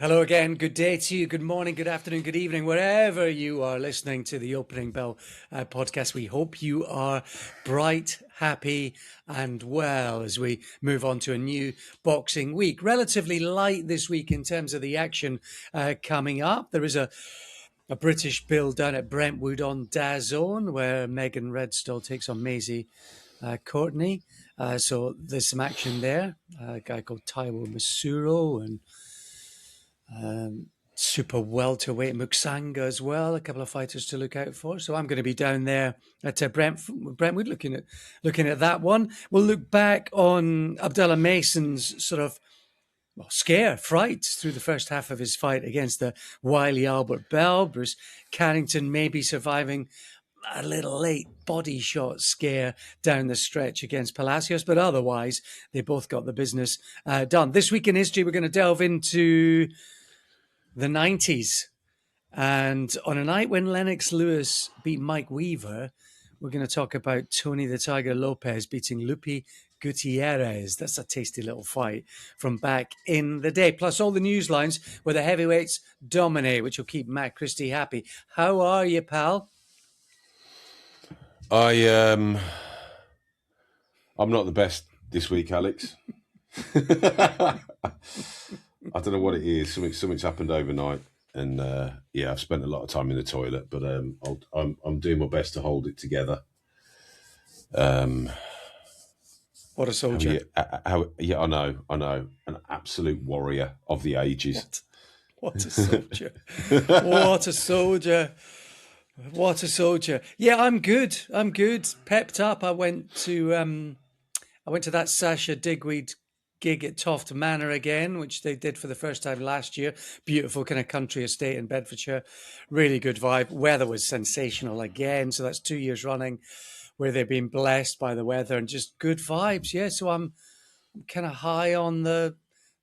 Hello again. Good day to you. Good morning, good afternoon, good evening, wherever you are listening to the Opening Bell podcast. We hope you are bright, happy, and well as we move on to a new boxing week. Relatively light this week in terms of the action coming up. There is a British bill down at Brentwood on DAZN where Megan Redstall takes on Maisie Courtney. So there's some action there. A guy called Taiwo Masuro and super welterweight Muksanga as well. A couple of fighters to look out for. So I'm going to be down there at Brentwood looking at that one. We'll look back on Abdullah Mason's sort of fright through the first half of his fight against the wily Albert Bell. Bruce Carrington maybe surviving a little late body shot scare down the stretch against Palacios, but otherwise they both got the business done. This week in history, we're going to delve into the 90s. And on a night when Lennox Lewis beat Mike Weaver, we're going to talk about Tony the Tiger Lopez beating Lupe Gutierrez. That's a tasty little fight from back in the day. Plus all the news lines where the heavyweights dominate, which will keep Matt Christie happy. How are you, pal? I'm not the best this week, Alex. I don't know what it is. Something's happened overnight, and I've spent a lot of time in the toilet. But I'm doing my best to hold it together. What a soldier! I know, an absolute warrior of the ages. What a soldier! What a soldier! What a soldier! Yeah, I'm good. Pepped up. I went to that Sasha Digweed gig at Toft Manor again, which they did for the first time last year. Beautiful kind of country estate in Bedfordshire. Really good vibe. Weather was sensational again. So that's 2 years running where they've been blessed by the weather and just good vibes. Yeah, so I'm kind of high on the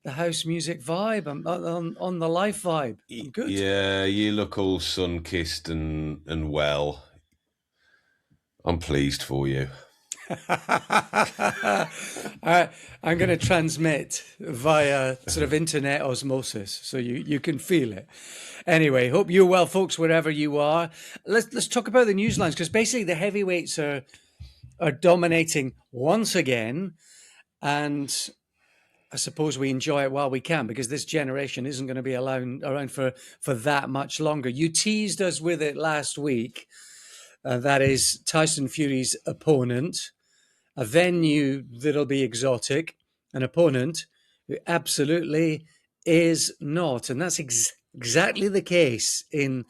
house music vibe. I'm on the life vibe. I'm good. Yeah, you look all sun-kissed and well. I'm pleased for you. I'm going to transmit via sort of internet osmosis, so you can feel it. Anyway, hope you're well, folks, wherever you are. Let's talk about the news lines, because basically the heavyweights are dominating once again, and I suppose we enjoy it while we can, because this generation isn't going to be around for that much longer. You teased us with it last week. That is Tyson Fury's opponent, a venue that'll be exotic, an opponent who absolutely is not. And that's exactly the case in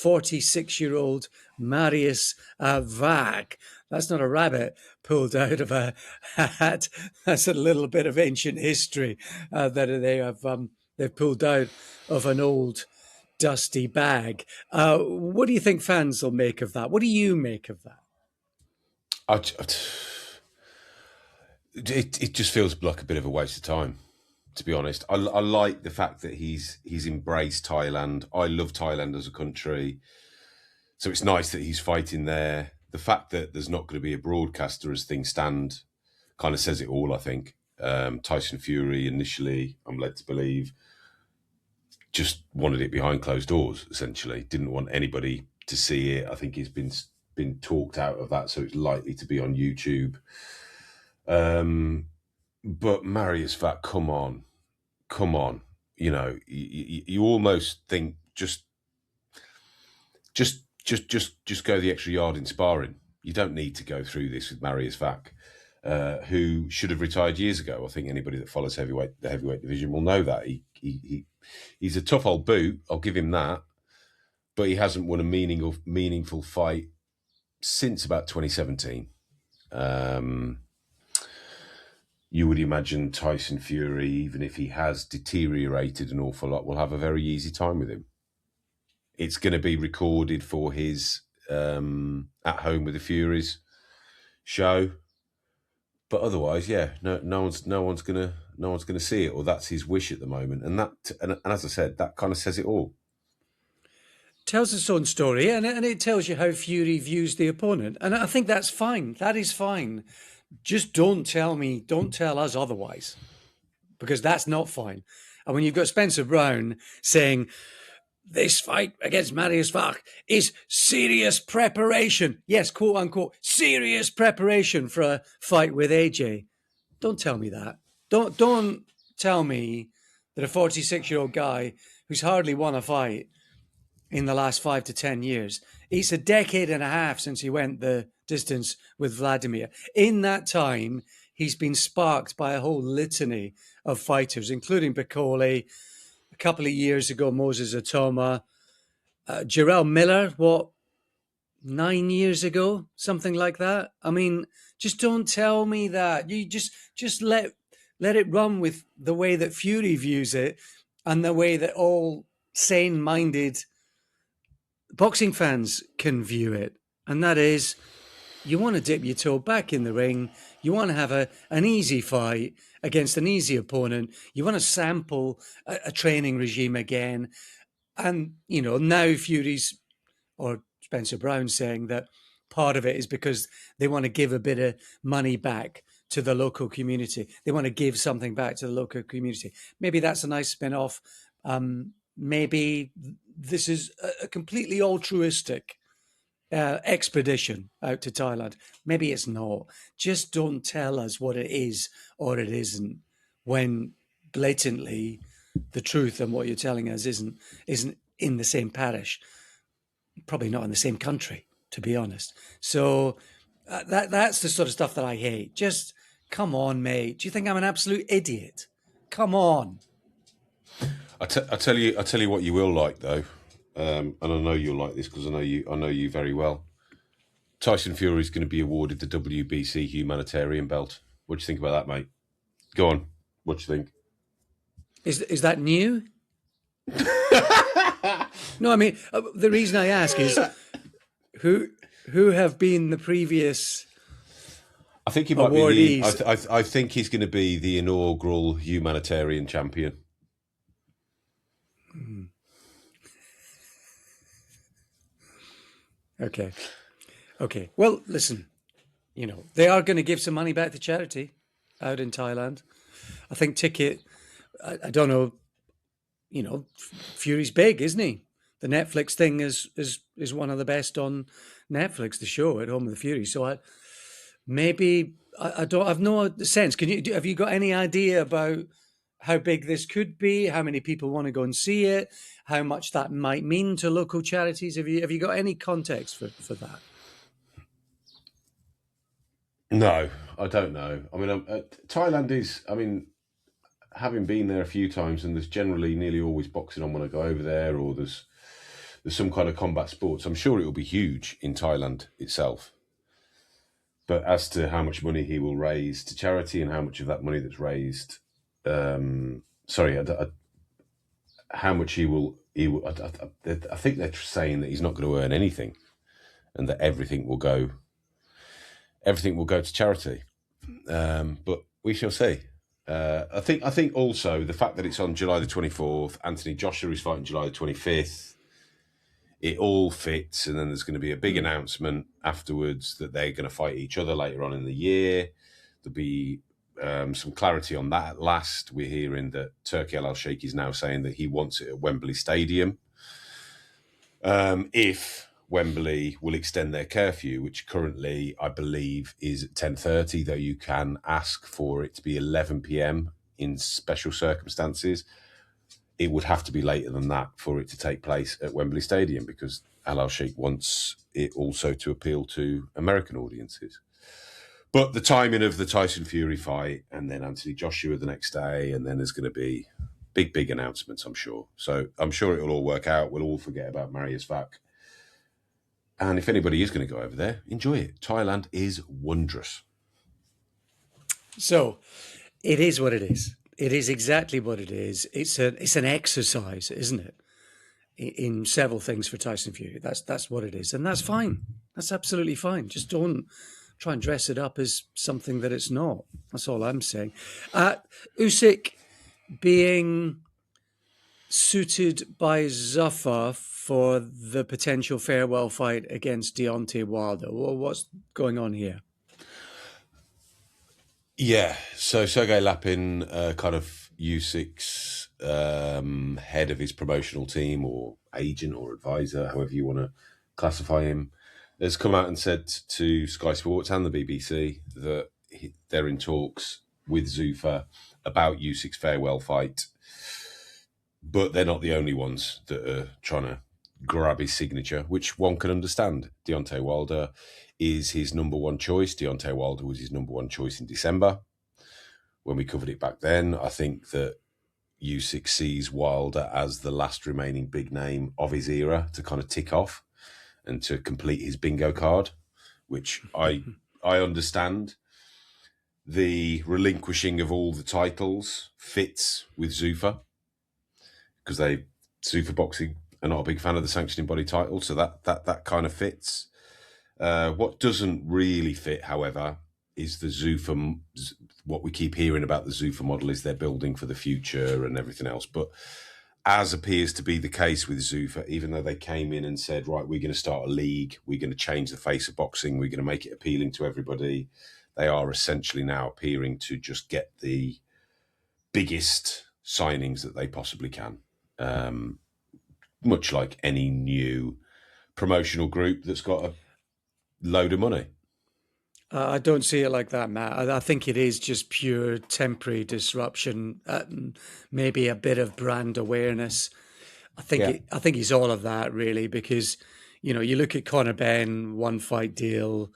46-year-old Mariusz Wach. That's not a rabbit pulled out of a hat. That's a little bit of ancient history that they've pulled out of an old dusty bag. What do you think fans will make of that? What do you make of that? It just feels like a bit of a waste of time, to be honest. I like the fact that he's embraced Thailand. I love Thailand as a country, so it's nice that he's fighting there. The fact that there's not going to be a broadcaster as things stand kind of says it all, I think. Tyson Fury initially, I'm led to believe, just wanted it behind closed doors, essentially. Didn't want anybody to see it. I think he's been talked out of that, so it's likely to be on YouTube. But Mariusz Wach, come on. You know, you almost think just go the extra yard in sparring. You don't need to go through this with Mariusz Wach, who should have retired years ago. I think anybody that follows the heavyweight division will know that. He's a tough old boot, I'll give him that, but he hasn't won a meaningful fight since about 2017. You would imagine Tyson Fury, even if he has deteriorated an awful lot, will have a very easy time with him. It's going to be recorded for his At Home with the Furies show, but otherwise, yeah, no one's gonna see it, or that's his wish at the moment. And as I said, that kind of says it all. Tells its own story, and it tells you how Fury views the opponent, and I think that's fine. That is fine. Just don't tell us otherwise, because that's not fine. And when you've got Spencer Brown saying, this fight against Mariusz Wach is serious preparation. Yes, quote unquote, serious preparation for a fight with AJ. Don't tell me that. Don't tell me that a 46-year-old guy who's hardly won a fight in the last 5 to 10 years, it's a decade and a half since he went the distance with Vladimir. In that time, he's been sparked by a whole litany of fighters, including Bacoli, a couple of years ago, Moses Atoma, Jarrell Miller, 9 years ago, something like that. I mean, just don't tell me that. You just let it run with the way that Fury views it and the way that all sane-minded boxing fans can view it. And that is, you want to dip your toe back in the ring. You want to have an easy fight against an easy opponent. You want to sample a training regime again. And, now Fury's or Spencer Brown saying that part of it is because they want to give a bit of money back to the local community. They want to give something back to the local community. Maybe that's a nice spin-off. Maybe this is a completely altruistic expedition out to Thailand. Maybe it's not. Just don't tell us what it is or it isn't, when blatantly the truth and what you're telling us isn't in the same parish, probably not in the same country, to be honest. So that's the sort of stuff that I hate. Just come on, mate. Do you think I'm an absolute idiot? Come on. I tell you what you will like though, and I know you'll like this because I know you very well. Tyson Fury is going to be awarded the WBC humanitarian belt. What do you think about that, mate? Go on. What do you think? Is that new? No, I mean the reason I ask is who have been the previous. I think he might be. I think he's going to be the inaugural humanitarian champion. Okay. Well, listen, they are going to give some money back to charity out in Thailand. I think ticket, I don't know, Fury's big, isn't he? The Netflix thing is one of the best on Netflix, the show at Home of the Fury. So I have no sense. Have you got any idea about how big this could be? How many people want to go and see it? How much that might mean to local charities? Have you got any context for that? No, I don't know. I mean, Thailand is. I mean, having been there a few times, and there's generally nearly always boxing on when I go over there, or there's some kind of combat sports. I'm sure it will be huge in Thailand itself. But as to how much money he will raise to charity and how much of that money that's raised, how much he will. I think they're saying that he's not going to earn anything, and that everything will go to charity. But we shall see. I think also the fact that it's on July the 24th, Anthony Joshua is fighting July the 25th. It all fits, and then there's going to be a big announcement afterwards that they're going to fight each other later on in the year. There'll be some clarity on that at last. We're hearing that Turki Al-Sheikh is now saying that he wants it at Wembley Stadium. If Wembley will extend their curfew, which currently I believe is at 10:30, though you can ask for it to be 11 p.m. in special circumstances. It would have to be later than that for it to take place at Wembley Stadium, because Al-Sheikh wants it also to appeal to American audiences. But the timing of the Tyson Fury fight and then Anthony Joshua the next day, and then there's going to be big announcements, I'm sure. So I'm sure it will all work out. We'll all forget about Mariusz Wach. And if anybody is going to go over there, enjoy it. Thailand is wondrous. So it is what it is. It is exactly what it is. It's an exercise, isn't it? In several things for Tyson Fury. That's what it is. And that's fine. That's absolutely fine. Just don't try and dress it up as something that it's not. That's all I'm saying. Usyk being suited by Zuffa for the potential farewell fight against Deontay Wilder. Well, what's going on here? Yeah, so Sergey Lapin, kind of Usyk's head of his promotional team or agent or advisor, however you want to classify him, has come out and said to Sky Sports and the BBC that they're in talks with Zuffa about Usyk's farewell fight. But they're not the only ones that are trying to grab his signature, which one can understand. Deontay Wilder is his number one choice. Deontay Wilder was his number one choice in December when we covered it back then. I think that Usyk sees Wilder as the last remaining big name of his era to kind of tick off and to complete his bingo card, which I understand. The relinquishing of all the titles fits with Zuffa because Zuffa Boxing are not a big fan of the sanctioning body title, so that kind of fits. What doesn't really fit, however, is the Zuffa. What we keep hearing about the Zuffa model is they're building for the future and everything else. But as appears to be the case with Zuffa, even though they came in and said, right, we're going to start a league, we're going to change the face of boxing, we're going to make it appealing to everybody, they are essentially now appearing to just get the biggest signings that they possibly can. Much like any new promotional group that's got a load of money. I don't see it like that, Matt. I think it is just pure temporary disruption, maybe a bit of brand awareness. I think it's all of that, really, because, you look at Conor Benn, one fight deal,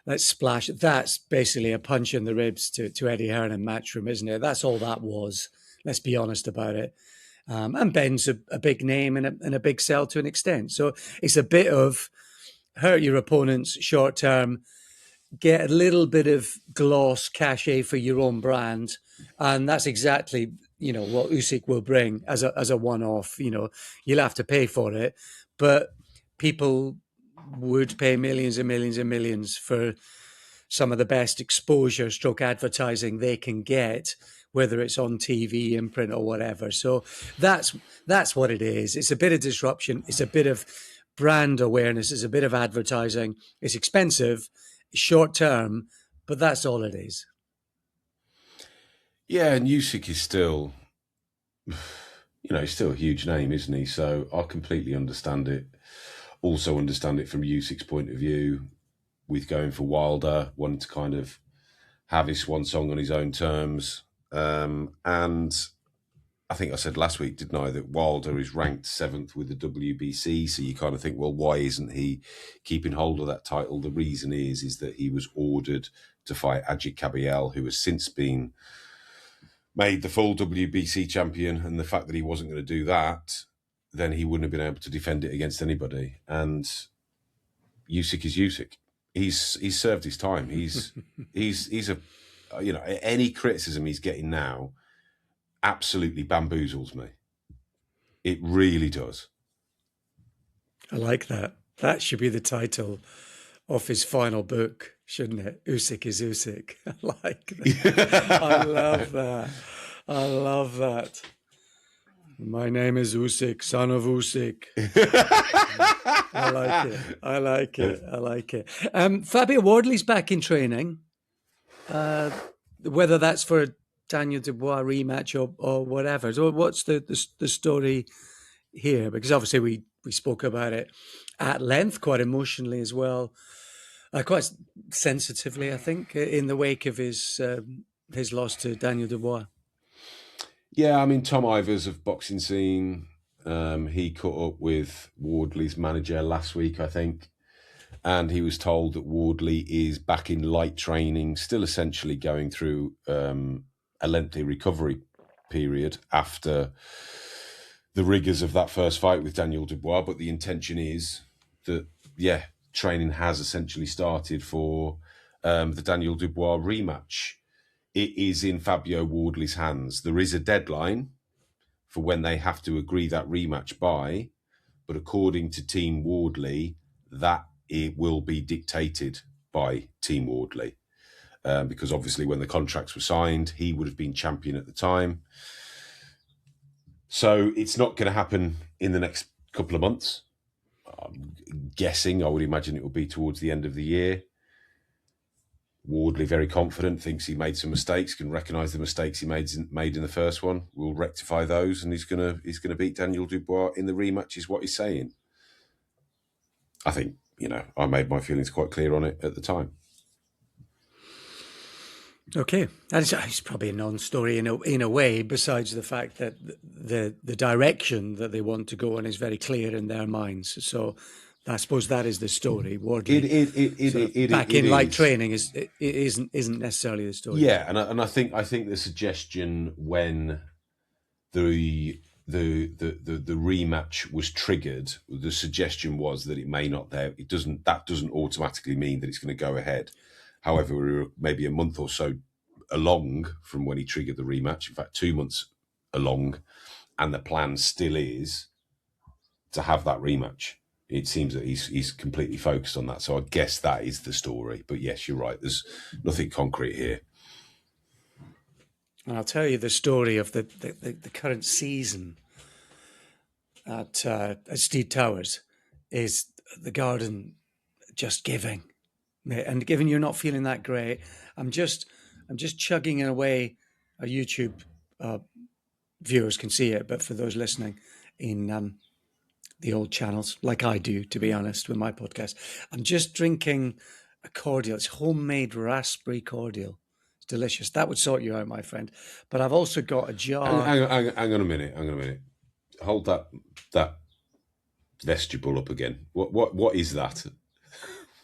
let's splash. That's basically a punch in the ribs to Eddie Hearn and Matchroom, isn't it? That's all that was. Let's be honest about it. And Ben's a big name and a big sell to an extent. So it's a bit of hurt your opponents short term, get a little bit of gloss cachet for your own brand. And that's exactly, what Usyk will bring as a one-off. You'll have to pay for it. But people would pay millions and millions and millions for some of the best exposure stroke advertising they can get, whether it's on TV, in print or whatever. So that's what it is. It's a bit of disruption. It's a bit of brand awareness. It's a bit of advertising. It's expensive, short term, but that's all it is. Yeah, and Usyk is still, he's still a huge name, isn't he? So I completely understand it. Also understand it from Usyk's point of view with going for Wilder, wanting to kind of have his swan song on his own terms. And I think I said last week, didn't I, that Wilder is ranked 7th with the WBC. So you kind of think, well, why isn't he keeping hold of that title? The reason is that he was ordered to fight Ajit Kabiel, who has since been made the full WBC champion. And the fact that he wasn't going to do that, then he wouldn't have been able to defend it against anybody. And Usyk is Usyk. He's served his time. He's a, any criticism he's getting now absolutely bamboozles me. It really does. I like that. That should be the title of his final book, shouldn't it? Usyk is Usyk. I like that. I love that. I love that. My name is Usyk, son of Usyk. I like it. I like it. I like it. Fabio Wardley's back in training. Whether that's for a Daniel Dubois rematch or whatever. So what's the story here? Because obviously we spoke about it at length, quite emotionally as well, quite sensitively, I think, in the wake of his loss to Daniel Dubois. Yeah, I mean, Tom Ivers of Boxing Scene, he caught up with Wardley's manager last week, I think, and he was told that Wardley is back in light training, still essentially going through a lengthy recovery period after the rigours of that first fight with Daniel Dubois. But the intention is that, training has essentially started for the Daniel Dubois rematch. It is in Fabio Wardley's hands. There is a deadline for when they have to agree that rematch by, but according to Team Wardley, that it will be dictated by Team Wardley. Because obviously when the contracts were signed, he would have been champion at the time. So it's not going to happen in the next couple of months. I'm guessing, I would imagine it will be towards the end of the year. Wardley very confident, thinks he made some mistakes, can recognise the mistakes he made in the first one, will rectify those, and he's gonna beat Daniel Dubois in the rematch, is what he's saying. I think, I made my feelings quite clear on it at the time. Okay, and it's probably a non-story in a way, besides the fact that the direction that they want to go in is very clear in their minds. So I suppose that is the story. Wardley back in light training isn't necessarily the story. Yeah, and I think the suggestion when the rematch was triggered, the suggestion was that it may not there. That doesn't automatically mean that it's going to go ahead. However, we were maybe a month or so along from when he triggered the rematch. In fact, 2 months along, and the plan still is to have that rematch. It seems that he's completely focused on that. So I guess that is the story. But yes, you're right. There's nothing concrete here. And I'll tell you the story of the current season at Steed Towers is the Garden just giving. And given you're not feeling that great, I'm just chugging it away. Our YouTube viewers can see it, but for those listening in the old channels, like I do, to be honest, with my podcast, I'm just drinking a cordial. It's homemade raspberry cordial. It's delicious. That would sort you out, my friend. But I've also got a jar. Hang on a minute. Hold that vestibule up again. What is that?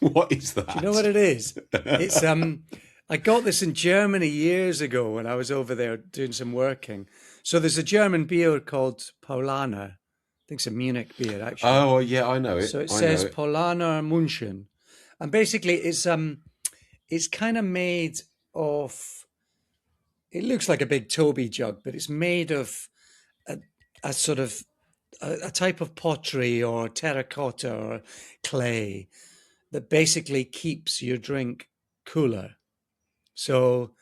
What is that? Do you know what it is? It's I got this in Germany years ago when I was over there doing some working. So there's a German beer called Paulaner. I think it's a Munich beer, actually. Oh yeah, I know it. So it says Paulaner München, and basically it's kind of made of. It looks like a big Toby jug, but it's made of a sort of a type of pottery or terracotta or clay that basically keeps your drink cooler. So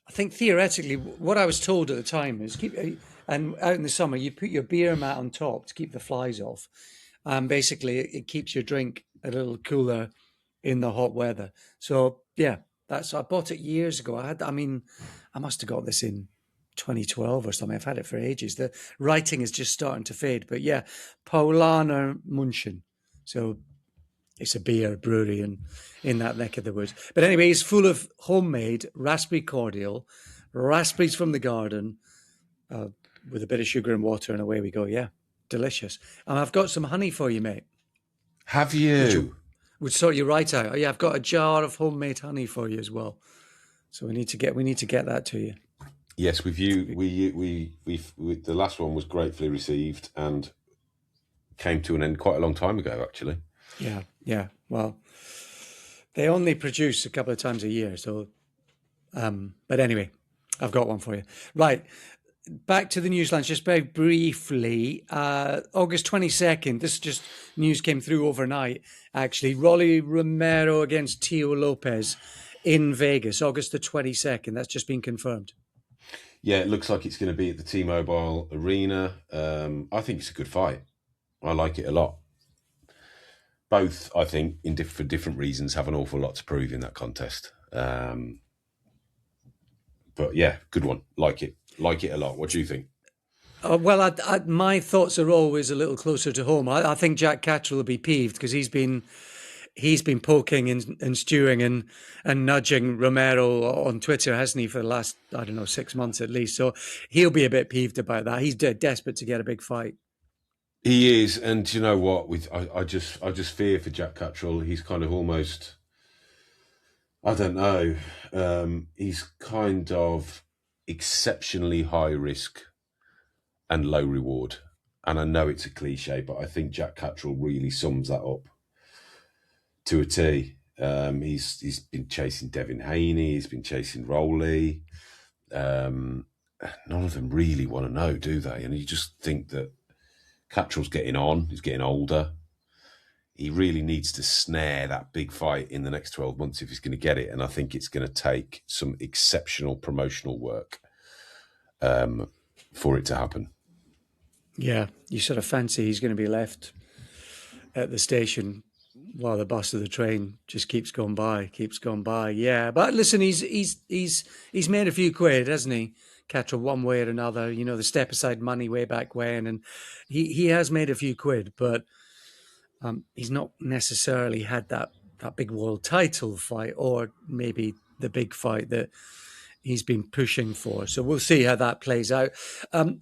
I think theoretically, what I was told at the time is and out in the summer, you put your beer mat on top to keep the flies off. Basically, it keeps your drink a little cooler in the hot weather. So yeah, I bought it years ago. I must have got this in 2012 or something. I've had it for ages. The writing is just starting to fade, but yeah, Paulaner München. So it's a beer brewery in that neck of the woods. But anyway, it's full of homemade raspberry cordial, raspberries from the garden, with a bit of sugar and water, and away we go. Yeah, delicious. And I've got some honey for you, mate. Have you? Would sort you right out. Oh, yeah, I've got a jar of homemade honey for you as well. So we need to get that to you. Yes, with you, we the last one was gratefully received and came to an end quite a long time ago, actually. Yeah. Well, they only produce a couple of times a year, so. But anyway, I've got one for you. Right, back to the newsline, just very briefly. August 22nd. This just news came through overnight. Actually, Rolly Romero against Teo Lopez in Vegas, August the 22nd. That's just been confirmed. Yeah, it looks like it's going to be at the T-Mobile Arena. I think it's a good fight. I like it a lot. Both, I think, for different reasons, have an awful lot to prove in that contest. But yeah, good one. Like it a lot. What do you think? Well, my thoughts are always a little closer to home. I think Jack Catterall will be peeved because he's been poking and stewing and nudging Romero on Twitter, hasn't he, for the last, 6 months at least. So he'll be a bit peeved about that. He's desperate to get a big fight. He is, and you know what? I just fear for Jack Catterall. He's kind of almost, I don't know. He's kind of exceptionally high risk and low reward. And I know it's a cliche, but I think Jack Catterall really sums that up to a T. He's been chasing Devin Haney. He's been chasing Rowley. None of them really want to know, do they? And you just think that Catterall's getting on. He's getting older. He really needs to snare that big fight in the next 12 months if he's going to get it. And I think it's going to take some exceptional promotional work for it to happen. Yeah, you sort of fancy he's going to be left at the station Well, the bus of the train just keeps going by. Yeah, but listen, he's made a few quid, hasn't he? Cattle one way or another. You know, the step aside money way back when, and he has made a few quid, but he's not necessarily had that big world title fight, or maybe the big fight that he's been pushing for. So we'll see how that plays out.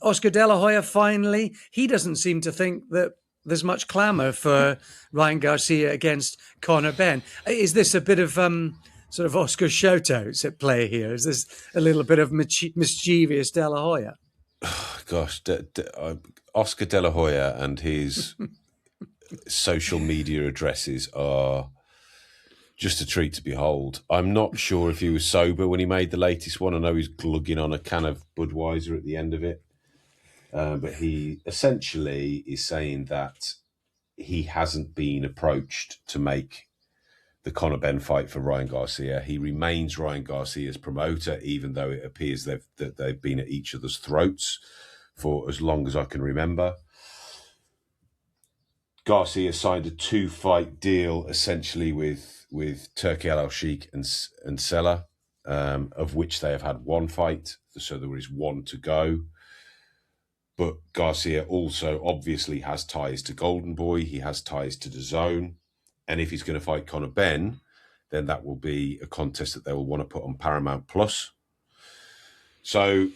Oscar De La Hoya, finally, he doesn't seem to think that there's much clamour for Ryan Garcia against Conor Benn. Is this a bit of sort of Oscar shout-outs at play here? Is this a little bit of mischievous De La Hoya? Gosh, Oscar De La Hoya and his social media addresses are just a treat to behold. I'm not sure if he was sober when he made the latest one. I know he's glugging on a can of Budweiser at the end of it. But he essentially is saying that he hasn't been approached to make the Conor Benn fight for Ryan Garcia. He remains Ryan Garcia's promoter, even though it appears that they've been at each other's throats for as long as I can remember. Garcia signed a 2-fight deal essentially with Turki Al-Sheikh and Sella, of which they have had one fight, so there is one to go. But Garcia also obviously has ties to Golden Boy. He has ties to DAZN. And if he's going to fight Conor Benn, then that will be a contest that they will want to put on Paramount Plus. So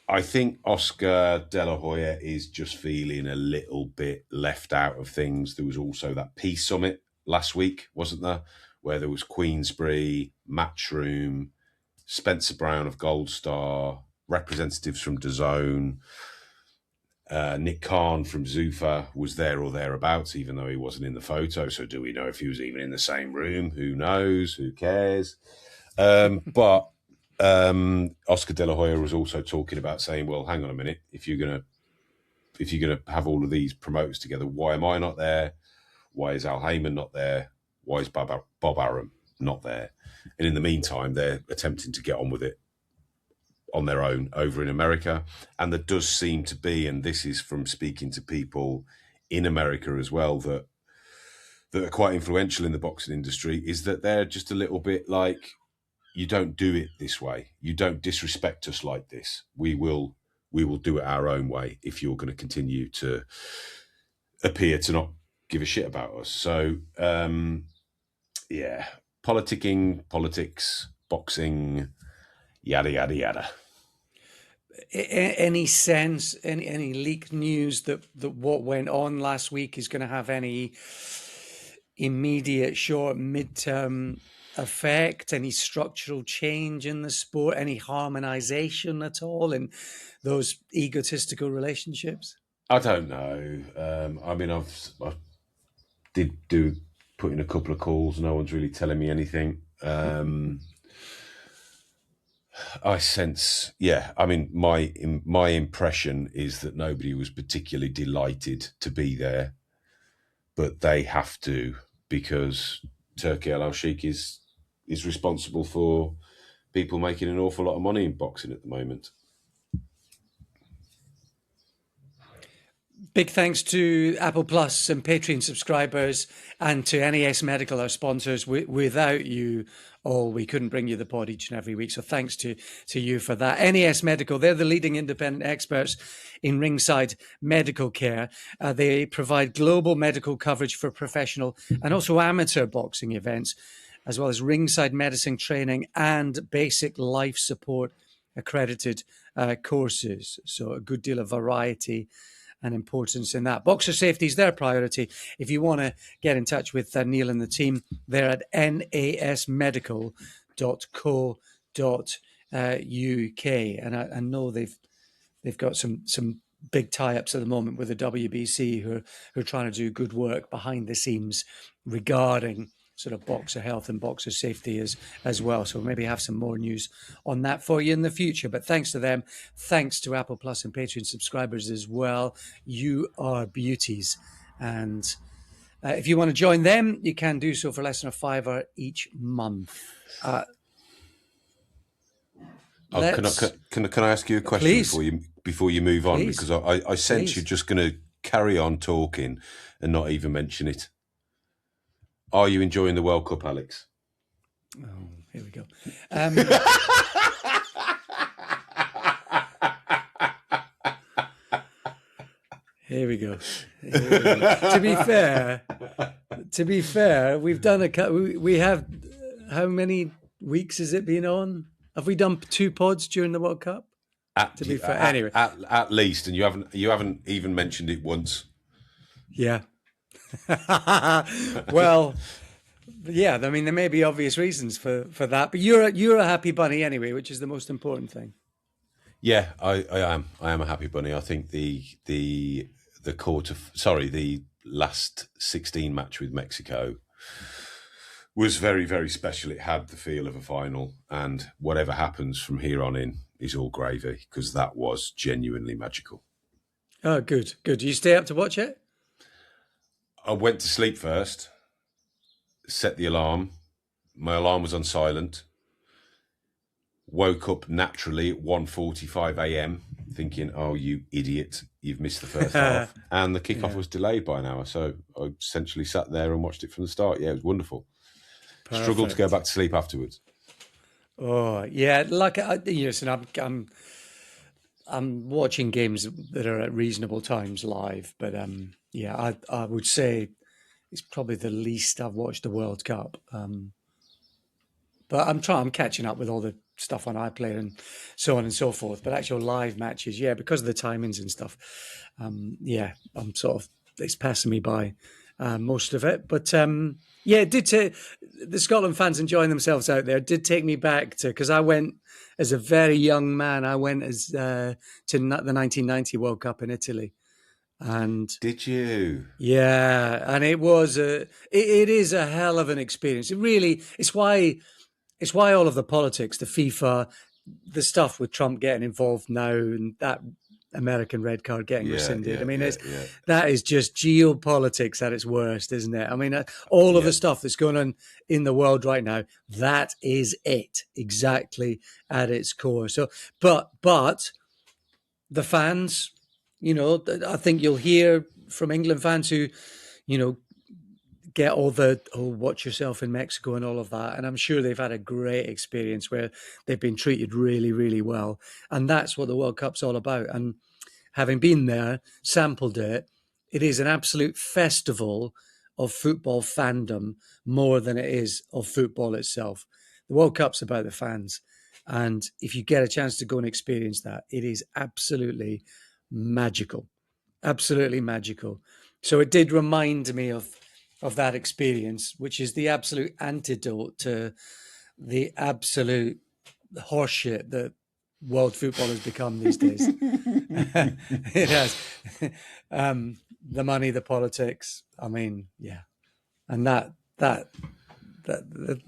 I think Oscar De La Hoya is just feeling a little bit left out of things. There was also that Peace Summit last week, wasn't there? Where there was Queensberry, Matchroom, Spencer Brown of Gold Star, representatives from DAZN. Nick Khan from Zuffa was there or thereabouts, even though he wasn't in the photo. So do we know if he was even in the same room? Who knows? Who cares? But Oscar De La Hoya was also talking about saying, well, hang on a minute. If you're gonna have all of these promoters together, why am I not there? Why is Al Heyman not there? Why is Bob Arum not there? And in the meantime, they're attempting to get on with it on their own over in America. And there does seem to be, and this is from speaking to people in America as well, that are quite influential in the boxing industry, is that they're just a little bit like, you don't do it this way. You don't disrespect us like this. We will do it our own way if you're going to continue to appear to not give a shit about us. So, yeah, politics, boxing, yada, yada, yada. Any sense, any leaked news that what went on last week is going to have any immediate, short, midterm effect? Any structural change in the sport? Any harmonization at all in those egotistical relationships? I don't know. I mean, I've put in a couple of calls. No one's really telling me anything. I sense, yeah. I mean, my impression is that nobody was particularly delighted to be there, but they have to, because Turki Al-Sheikh is responsible for people making an awful lot of money in boxing at the moment. Big thanks to Apple Plus and Patreon subscribers, and to NAS Medical, our sponsors. Without you all, we couldn't bring you the pod each and every week. So thanks to you for that. NAS Medical, they're the leading independent experts in ringside medical care. They provide global medical coverage for professional and also amateur boxing events, as well as ringside medicine training and basic life support accredited courses. So a good deal of variety and importance in that. Boxer safety is their priority. If you want to get in touch with Neil and the team, they're at nasmedical.co.uk. And I know they've got some big tie-ups at the moment with the WBC who are trying to do good work behind the scenes regarding sort of boxer health and boxer safety as well. So maybe have some more news on that for you in the future. But thanks to them, thanks to Apple Plus and Patreon subscribers as well. You are beauties. And if you want to join them, you can do so for less than $5 each month. Can I ask you a question before you move on? Please. Because I sense you're just going to carry on talking and not even mention it. Are you enjoying the World Cup, Alex? Oh, here we go. Here we go. To be fair, we've done we have, how many weeks has it been on? Have we done 2 pods during the World Cup? To be fair, anyway, at least, and you haven't even mentioned it once. Yeah. Well, yeah. I mean, there may be obvious reasons for that, but you're a happy bunny anyway, which is the most important thing. Yeah, I am. I am a happy bunny. I think the last 16 match with Mexico was very, very special. It had the feel of a final, and whatever happens from here on in is all gravy, because that was genuinely magical. Oh, good. Do you stay up to watch it? I went to sleep first, set the alarm. My alarm was on silent. Woke up naturally at 1:45 a.m. thinking, oh, you idiot, you've missed the first half. And the kickoff was delayed by an hour. So I essentially sat there and watched it from the start. Yeah, it was wonderful. Perfect. Struggled to go back to sleep afterwards. Oh, yeah. Like, listen, I'm watching games that are at reasonable times live. But, yeah, I would say it's probably the least I've watched the World Cup. But I'm catching up with all the stuff on iPlayer and so on and so forth. But actual live matches, yeah, because of the timings and stuff, yeah, I'm sort of, it's passing me by most of it. But yeah, it did the Scotland fans enjoying themselves out there did take me back to, because I went as a very young man. I went as to the 1990 World Cup in Italy. And did you? Yeah, and it was it is a hell of an experience. It really, it's why all of the politics, the FIFA, the stuff with Trump getting involved now, and that American red card getting rescinded. I mean, that is just geopolitics at its worst, isn't it? I mean, all of the stuff that's going on in the world right now, that is it exactly at its core. So, but the fans, you know, I think you'll hear from England fans who, you know, get all the watch yourself in Mexico and all of that, and I'm sure they've had a great experience where they've been treated really, really well, and that's what the World Cup's all about. And having been there, sampled it, it is an absolute festival of football fandom more than it is of football itself. The World Cup's about the fans, and if you get a chance to go and experience that, it is absolutely magical. So it did remind me of that experience, which is the absolute antidote to the absolute horseshit that world football has become these days. It has. The money, the politics. I mean, yeah. And that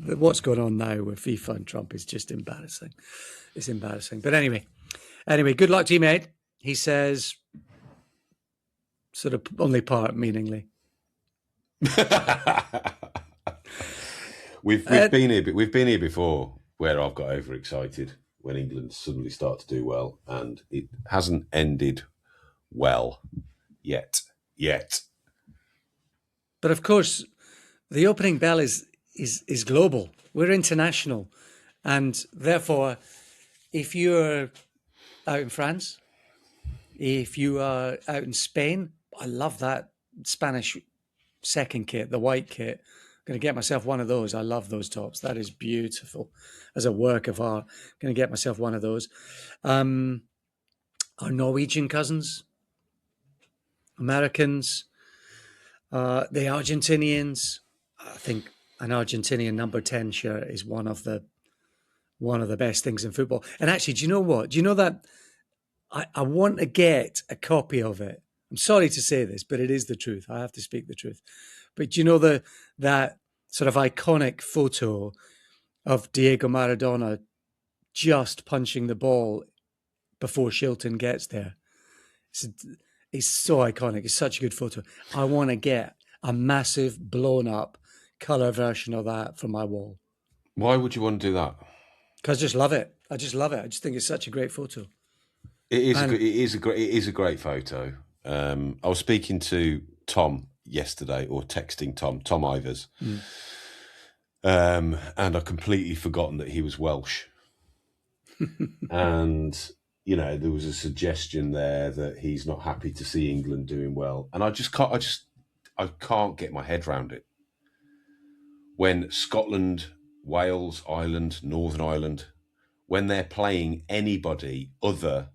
what's going on now with FIFA and Trump is just embarrassing. It's embarrassing. But anyway, good luck to you, mate. He says, sort of only part meaningly. We've been here before, where I've got overexcited when England suddenly start to do well, and it hasn't ended well yet. But of course, the opening bell is global. We're international, and therefore, if you're out in France, if you are out in Spain, I love that Spanish second kit, the white kit. I'm going to get myself one of those. I love those tops. That is beautiful as a work of art. I'm going to get myself one of those. Our Norwegian cousins, Americans, the Argentinians. I think an Argentinian number 10 shirt is one of the best things in football. And actually, do you know what? Do you know that I want to get a copy of it? I'm sorry to say this, but it is the truth. I have to speak the truth. But do you know that sort of iconic photo of Diego Maradona just punching the ball before Shilton gets there? It's so iconic. It's such a good photo. I want to get a massive blown up colour version of that for my wall. Why would you want to do that? Because I just love it. I just think it's such a great photo. It is a great photo. I was speaking to Tom yesterday, or texting Tom Ivers, and I'd completely forgotten that he was Welsh. And, you know, there was a suggestion there that he's not happy to see England doing well. And I can't get my head around it. When Scotland, Wales, Ireland, Northern Ireland, when they're playing anybody other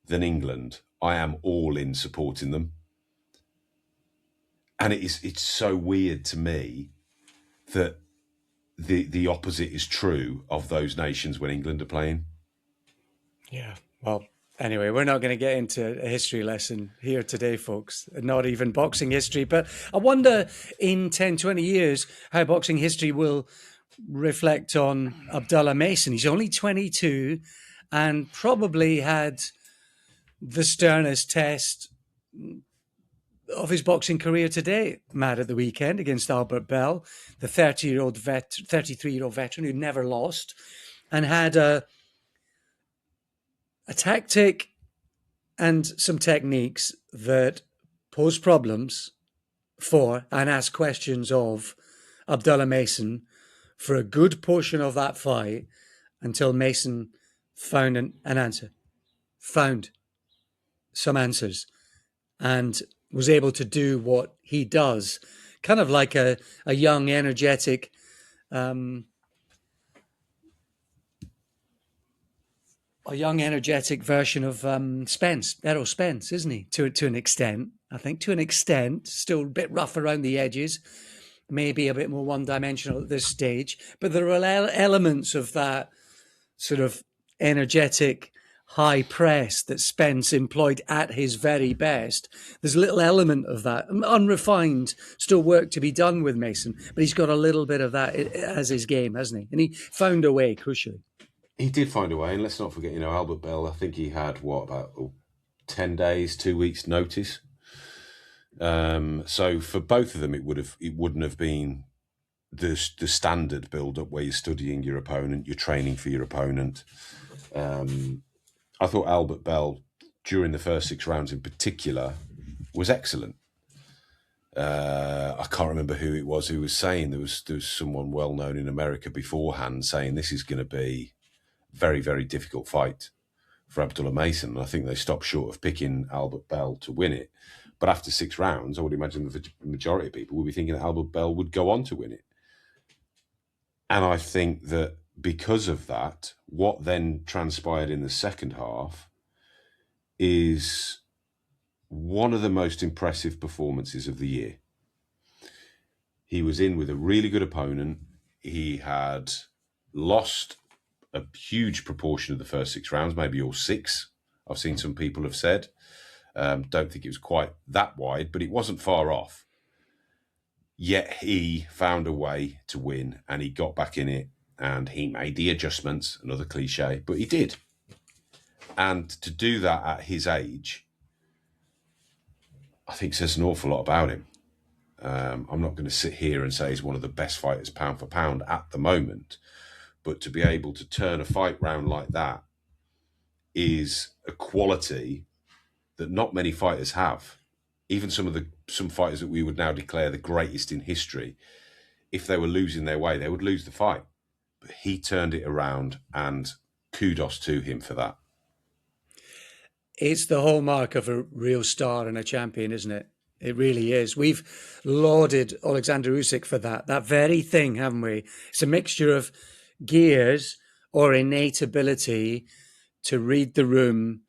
than England, I am all in supporting them. And it's so weird to me that the opposite is true of those nations when England are playing. Yeah, well, anyway, we're not going to get into a history lesson here today, folks, not even boxing history. But I wonder in 10, 20 years how boxing history will reflect on Abdullah Mason. He's only 22 and probably had the sternest test of his boxing career today, Matt, at the weekend against Albert Bell, the 33-year-old veteran who never lost and had a tactic and some techniques that pose problems for and ask questions of Abdullah Mason for a good portion of that fight until Mason found an answer, found some answers, and was able to do what he does, kind of like a young, energetic version of Errol Spence, isn't he? To an extent, I think. To an extent, still a bit rough around the edges, maybe a bit more one-dimensional at this stage. But there are elements of that sort of energetic high press that Spence employed at his very best. There's a little element of that, unrefined, still work to be done with Mason, but he's got a little bit of that as his game, hasn't he? And he found a way, crucially. He did find a way, and let's not forget, you know, Albert Bell, I think he had, about 10 days, 2 weeks notice. So for both of them, it wouldn't have been the standard build-up where you're studying your opponent, you're training for your opponent. I thought Albert Bell, during the first 6 rounds in particular, was excellent. I can't remember who it was who was saying, there was someone well-known in America beforehand saying this is going to be a very, very difficult fight for Abdullah Mason. And I think they stopped short of picking Albert Bell to win it. But after 6 rounds, I would imagine the majority of people would be thinking that Albert Bell would go on to win it. And I think that because of that, what then transpired in the second half is one of the most impressive performances of the year. He was in with a really good opponent. He had lost a huge proportion of the first 6 rounds, maybe all 6. I've seen some people have said. Don't think it was quite that wide, but it wasn't far off. Yet he found a way to win, and he got back in it, and he made the adjustments, another cliche, but he did. And to do that at his age, I think says an awful lot about him. I'm not going to sit here and say he's one of the best fighters pound for pound at the moment, but to be able to turn a fight round like that is a quality that not many fighters have. Even some fighters that we would now declare the greatest in history, if they were losing their way, they would lose the fight. But he turned it around, and kudos to him for that. It's the hallmark of a real star and a champion, isn't it? It really is. We've lauded Oleksandr Usyk for that very thing, haven't we? It's a mixture of gears or innate ability to read the room,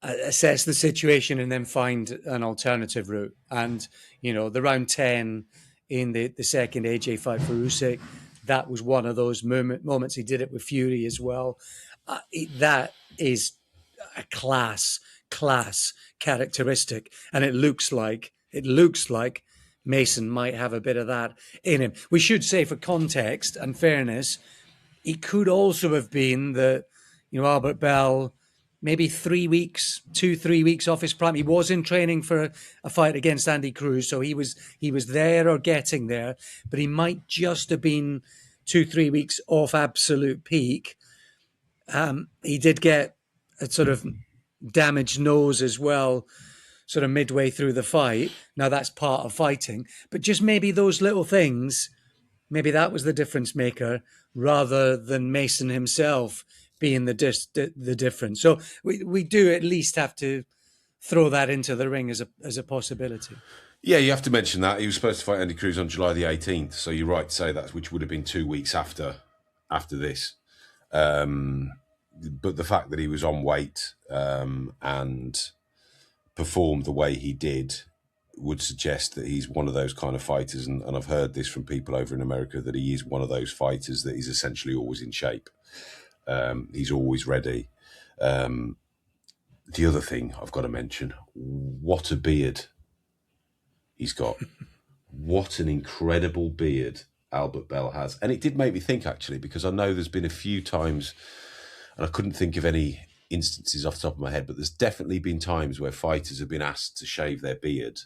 assess the situation, and then find an alternative route. And, you know, the round 10 in the second AJ fight for Usyk, that was one of those moments. He did it with Fury as well. That is a class characteristic. And it looks like Mason might have a bit of that in him. We should say, for context and fairness, it could also have been that, you know, Albert Bell, maybe 3 weeks, 2-3 weeks off his prime. He was in training for a fight against Andy Cruz, so he was there or getting there, but he might just have been 2-3 weeks off absolute peak. He did get a sort of damaged nose as well, sort of midway through the fight. Now that's part of fighting, but just maybe those little things, maybe that was the difference maker rather than Mason himself being the difference. So we do at least have to throw that into the ring as a possibility. Yeah, you have to mention that. He was supposed to fight Andy Cruz on July the 18th, so you're right to say that, which would have been 2 weeks after this. But the fact that he was on weight and performed the way he did would suggest that he's one of those kind of fighters, and I've heard this from people over in America, that he is one of those fighters that is essentially always in shape. He's always ready. The other thing I've got to mention, what a beard he's got. What an incredible beard Albert Bell has. And it did make me think, actually, because I know there's been a few times, and I couldn't think of any instances off the top of my head, but there's definitely been times where fighters have been asked to shave their beard.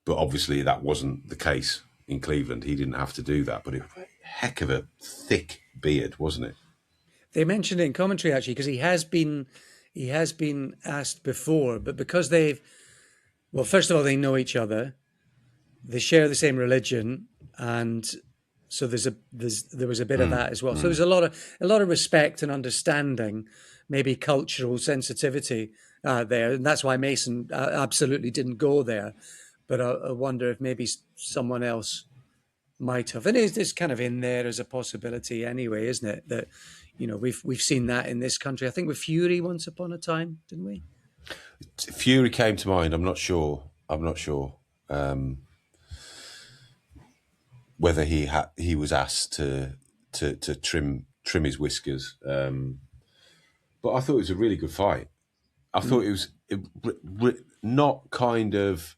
But obviously that wasn't the case in Cleveland. He didn't have to do that, but it was a heck of a thick beard, wasn't it? They mentioned it in commentary, actually, because he has been asked before, but because well, first of all, they know each other, they share the same religion, and so there was a bit of that as well. So there's a lot of respect and understanding, maybe cultural sensitivity there, and that's why Mason absolutely didn't go there. But I wonder if maybe someone else might have, and it's kind of in there as a possibility anyway, isn't it? That we've seen that in this country. I think with Fury once upon a time, didn't we? Fury came to mind. I'm not sure whether he was asked to trim his whiskers, but I thought it was a really good fight. I thought it was not kind of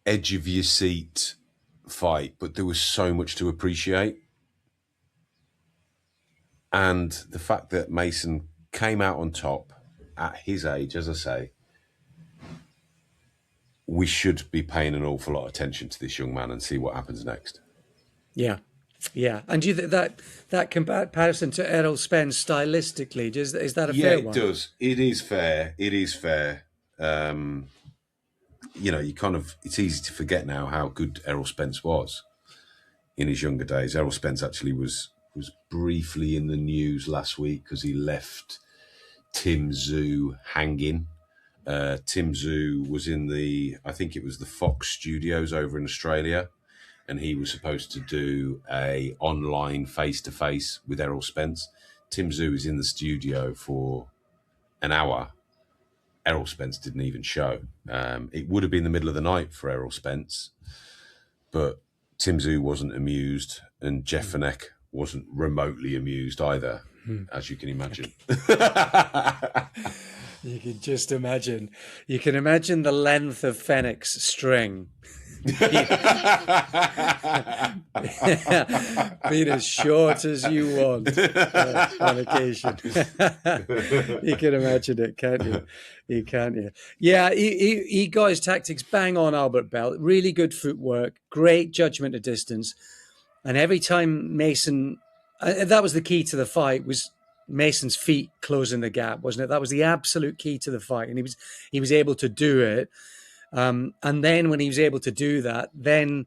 edge of your seat fight, but there was so much to appreciate, and the fact that Mason came out on top at his age, as I say, we should be paying an awful lot of attention to this young man and see what happens next. Yeah. And do you think that comparison to Errol Spence stylistically, is that a fair one? Yeah, it does. It is fair. It's easy to forget now how good Errol Spence was in his younger days. Errol Spence actually was briefly in the news last week because he left Tim Tszyu hanging. Tim Tszyu was in I think it was the Fox studios over in Australia, and he was supposed to do a online face-to-face with Errol Spence. Tim Tszyu was in the studio for an hour. Errol Spence didn't even show. It would have been the middle of the night for Errol Spence, but Tim Tszyu wasn't amused, and Jeff Fenech wasn't remotely amused either, as you can imagine. You can just imagine. You can imagine the length of Fenech's string. Being as short as you want on occasion. You can imagine it, can't you? Yeah, he got his tactics bang on, Albert Bell. Really good footwork, great judgment of distance. And every time Mason, that was the key to the fight, was Mason's feet closing the gap, wasn't it? That was the absolute key to the fight. And he was able to do it. And then when he was able to do that, then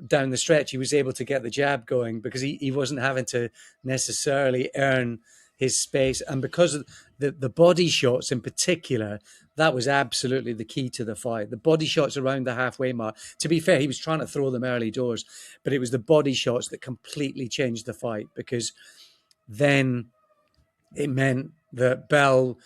down the stretch, he was able to get the jab going because he wasn't having to necessarily earn his space. And because of the body shots in particular, that was absolutely the key to the fight. The body shots around the halfway mark. To be fair, he was trying to throw them early doors, but it was the body shots that completely changed the fight, because then it meant that Bell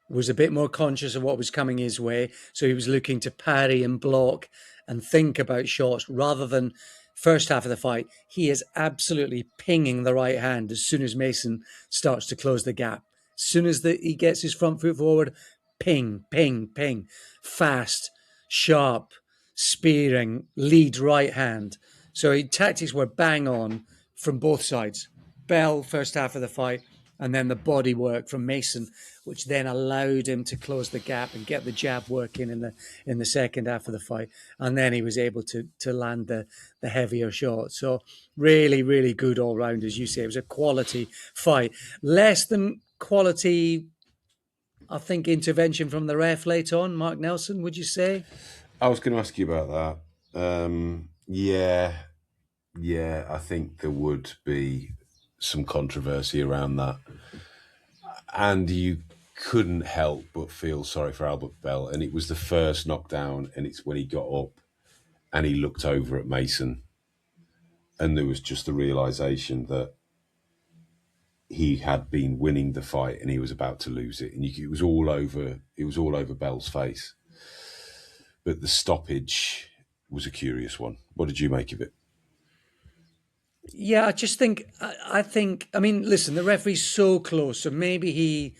was a bit more conscious of what was coming his way. So he was looking to parry and block and think about shots rather than first half of the fight. He is absolutely pinging the right hand as soon as Mason starts to close the gap. As soon as he gets his front foot forward, ping, ping, ping. Fast, sharp, spearing, lead right hand. So tactics were bang on from both sides. Bell, first half of the fight, and then the body work from Mason, which then allowed him to close the gap and get the jab working in the second half of the fight. And then he was able to land the heavier shot. So really, really good all round, as you say. It was a quality fight. Less than quality I think, intervention from the ref late on, Mark Nelson, would you say? I was going to ask you about that. Yeah, I think there would be some controversy around that. And you couldn't help but feel sorry for Albert Bell. And it was the first knockdown, and it's when he got up and he looked over at Mason, and there was just the realisation that he had been winning the fight and he was about to lose it. And it was all over Bell's face. But the stoppage was a curious one. What did you make of it? Yeah, I just think I mean, listen, the referee's so close, so maybe he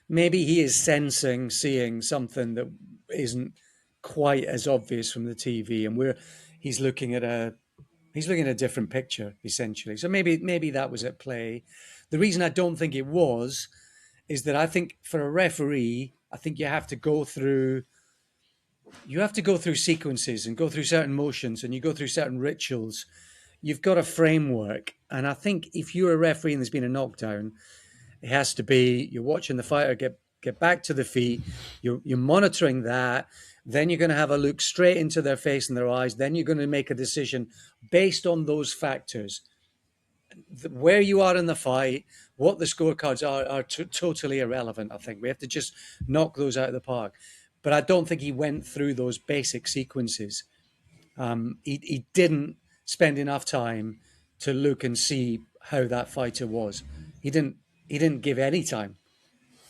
is seeing something that isn't quite as obvious from the TV, and he's looking at a different picture essentially. So maybe that was at play. The reason I don't think it was is that I think for a referee, I think you have to go through sequences and go through certain motions, and you go through certain rituals. You've got a framework, and I think if you're a referee and there's been a knockdown, it has to be you're watching the fighter get back to the feet, you're monitoring that, then you're going to have a look straight into their face and their eyes, then you're going to make a decision based on those factors. Where you are in the fight, what the scorecards are totally irrelevant. I think we have to just knock those out of the park. But I don't think he went through those basic sequences. He didn't spend enough time to look and see how that fighter was. He didn't give any time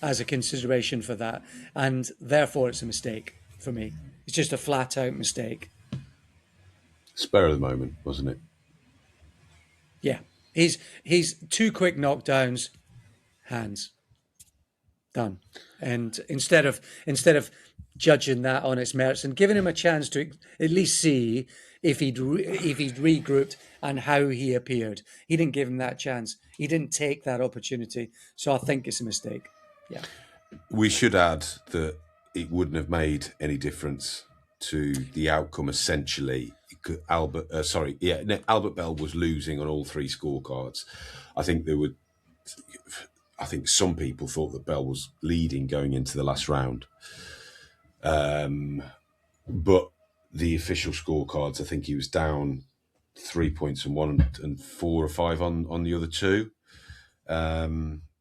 as a consideration for that, and therefore it's a mistake for me. It's just a flat out mistake. Spur of the moment, wasn't it? Yeah, he's 2 quick knockdowns, hands done, and instead of judging that on its merits and giving him a chance to at least see if he'd regrouped and how he appeared. He didn't give him that chance. He didn't take that opportunity. So I think it's a mistake. Yeah. We should add that it wouldn't have made any difference to the outcome. Essentially, Albert Bell was losing on all 3 scorecards. I think some people thought that Bell was leading going into the last round. But the official scorecards, I think he was down 3 points on one and 4 or 5 on the other 2.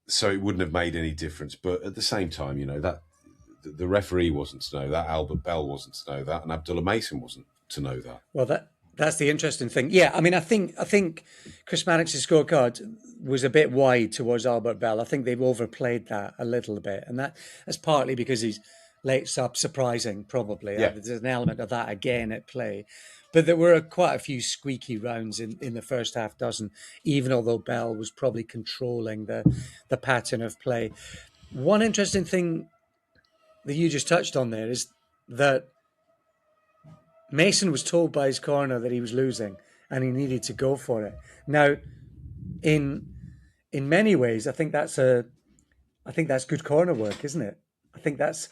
So it wouldn't have made any difference. But at the same time, you know, that the referee wasn't to know that, Albert Bell wasn't to know that, and Abdullah Mason wasn't to know that. Well, that's the interesting thing. Yeah, I mean, I think Chris Mannix's scorecard was a bit wide towards Albert Bell. I think they've overplayed that a little bit, and that's partly because he's late sub, surprising, probably. Yeah. There's an element of that again at play. But there were quite a few squeaky rounds in the first half dozen, even although Bell was probably controlling the pattern of play. One interesting thing that you just touched on there is that Mason was told by his corner that he was losing and he needed to go for it. Now, in many ways, I think that's good corner work, isn't it? I think that's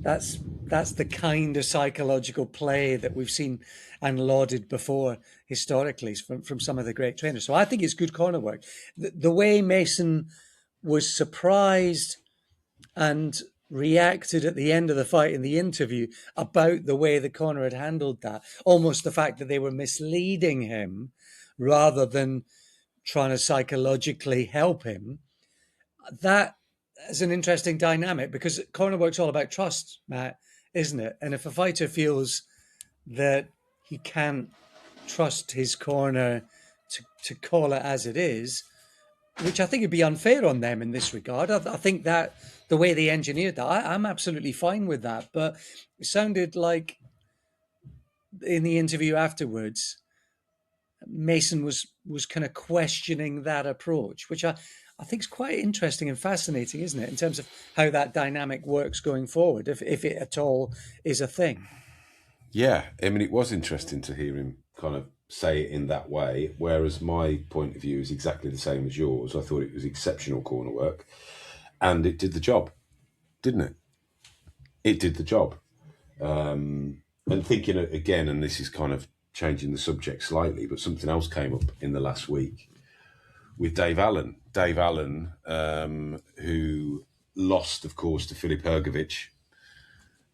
the kind of psychological play that we've seen and lauded before historically from some of the great trainers. So I think it's good corner work. The way Mason was surprised and reacted at the end of the fight in the interview about the way the corner had handled that, almost the fact that they were misleading him rather than trying to psychologically help him, that is an interesting dynamic, because corner work's all about trust, Matt, isn't it? And if a fighter feels that he can't trust his corner to call it as it is, which I think would be unfair on them in this regard. I think that the way they engineered that, I'm absolutely fine with that. But it sounded like in the interview afterwards, Mason was kind of questioning that approach, which I think is quite interesting and fascinating, isn't it, in terms of how that dynamic works going forward, if it at all is a thing. Yeah, I mean, it was interesting to hear him kind of say it in that way, whereas my point of view is exactly the same as yours. I thought it was exceptional corner work, and it did the job, didn't it? It did the job. And thinking again, and this is kind of changing the subject slightly, but something else came up in the last week with Dave Allen. Dave Allen, who lost, of course, to Filip Hrgović,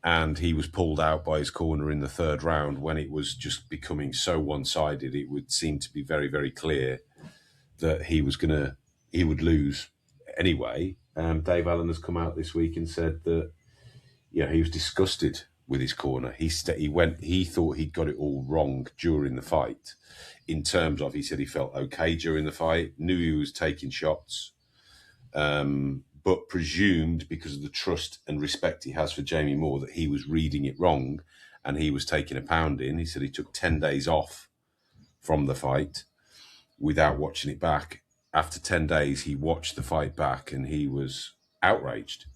and he was pulled out by his corner in the third round when it was just becoming so one-sided. It would seem to be very, very clear that he would lose anyway. Dave Allen has come out this week and said that he was disgusted with his corner. He thought he'd got it all wrong during the fight. In terms of, he said he felt okay during the fight, knew he was taking shots, but presumed because of the trust and respect he has for Jamie Moore that he was reading it wrong and he was taking a pounding. He said he took 10 days off from the fight without watching it back. After 10 days, he watched the fight back and he was outraged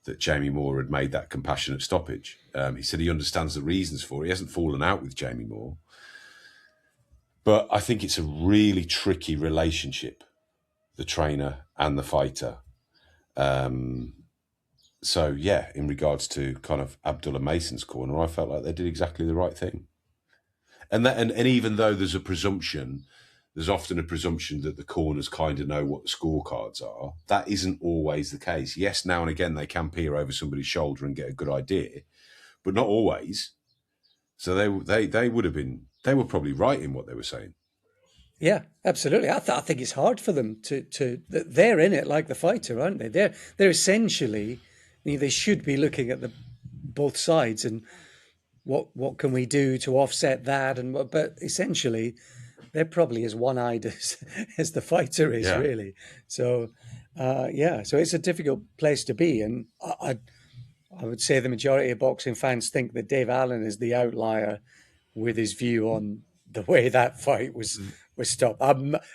that Jamie Moore had made that compassionate stoppage. He said he understands the reasons for it. He hasn't fallen out with Jamie Moore. But I think it's a really tricky relationship, the trainer and the fighter. So, yeah, in regards to kind of Abdullah Mason's corner, I felt like they did exactly the right thing. And even though there's often a presumption that the corners kind of know what the scorecards are, that isn't always the case. Yes, now and again they can peer over somebody's shoulder and get a good idea, but not always. So they were probably right in what they were saying. Yeah, absolutely. I think it's hard for them to they're in it like the fighter, aren't they? They're essentially, they should be looking at both sides and what can we do to offset that, but essentially they're probably as one-eyed as the fighter is, really. So so it's a difficult place to be, and I would say the majority of boxing fans think that Dave Allen is the outlier with his view on the way that fight was stopped.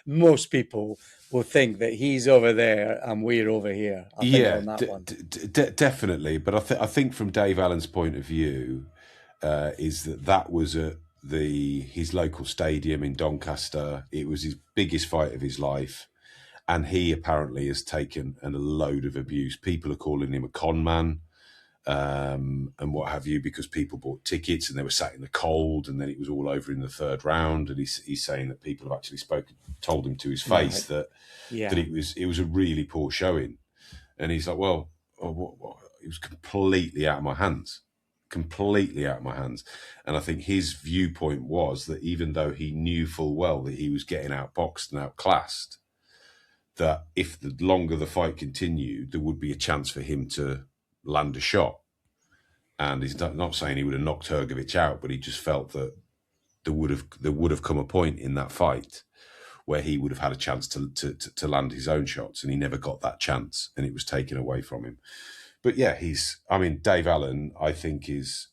Most people will think that he's over there and we're over here. I think on that one. Definitely. But I think from Dave Allen's point of view, is that was at his local stadium in Doncaster. It was his biggest fight of his life, and he apparently has taken a load of abuse. People are calling him a con man, and what have you, because people bought tickets and they were sat in the cold, and then it was all over in the third round. And he's saying that people have actually told him to his face that it was a really poor showing, and he's like, well, it was completely out of my hands. And I think his viewpoint was that even though he knew full well that he was getting outboxed and outclassed, that if the longer the fight continued, there would be a chance for him to land a shot. And he's not saying he would have knocked Hrgović out, but he just felt that there would have come a point in that fight where he would have had a chance to land his own shots, and he never got that chance, and it was taken away from him. But yeah, Dave Allen, I think, has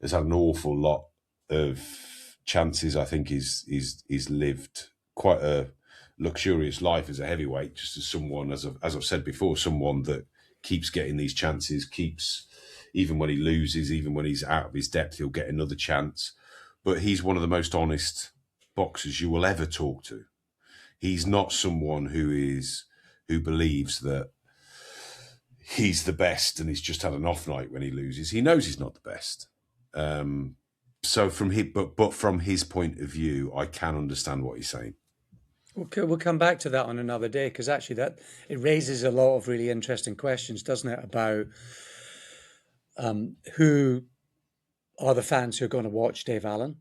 had an awful lot of chances. I think he's lived quite a luxurious life as a heavyweight, just as someone, as I've said before, someone that keeps getting these chances, even when he loses, even when he's out of his depth, he'll get another chance. But he's one of the most honest boxers you will ever talk to. He's not someone who believes that he's the best and he's just had an off night when he loses. He knows he's not the best. So from his point of view, I can understand what he's saying. We'll come back to that on another day, because actually it raises a lot of really interesting questions, doesn't it, about who are the fans who are going to watch Dave Allen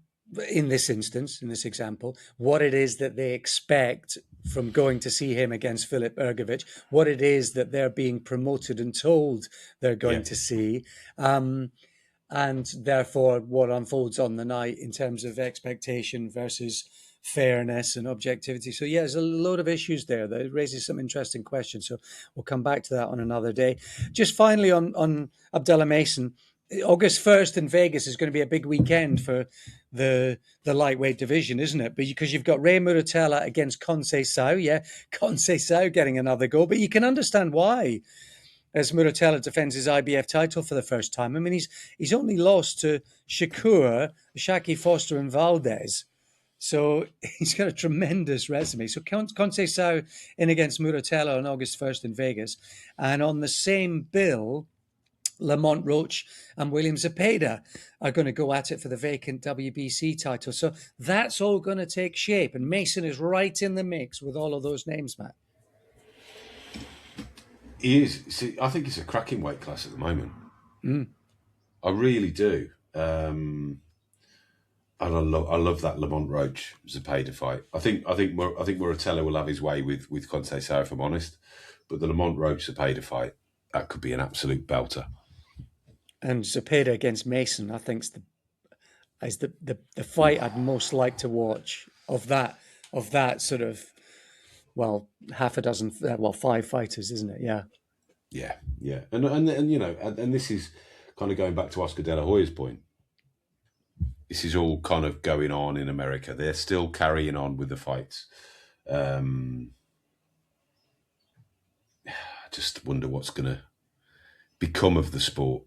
in this instance, in this example, what it is that they expect from going to see him against Filip Hrgović, what it is that they're being promoted and told they're going to see, and therefore what unfolds on the night in terms of expectation versus fairness and objectivity. So there's a load of issues there that raises some interesting questions. So we'll come back to that on another day. Just finally on Abdullah Mason, August 1st in Vegas is going to be a big weekend for the lightweight division, isn't it? But because you've got Ray Muratella against Conceição. Yeah, Conceição getting another go, but you can understand why, as Muratella defends his IBF title for the first time. I mean, he's only lost to Shakur, Shaki, Foster and Valdez. So he's got a tremendous resume. So Conceição in against Muratella on August 1st in Vegas. And on the same bill, Lamont Roach and William Zepeda are going to go at it for the vacant WBC title. So that's all going to take shape. And Mason is right in the mix with all of those names, Matt. He is. See, I think it's a cracking weight class at the moment. I really do. And I love that Lamont Roach Zepeda fight. I think Muratella will have his way with Contessao, if I'm honest. But the Lamont Roach Zepeda fight, that could be an absolute belter. And Zepeda against Mason, I think, is the fight I'd most like to watch of that sort of, well, half a dozen, 5 fighters, isn't it? Yeah. Yeah. And you know, and this is kind of going back to Oscar De La Hoya's point. This is all kind of going on in America. They're still carrying on with the fights. I just wonder what's going to become of the sport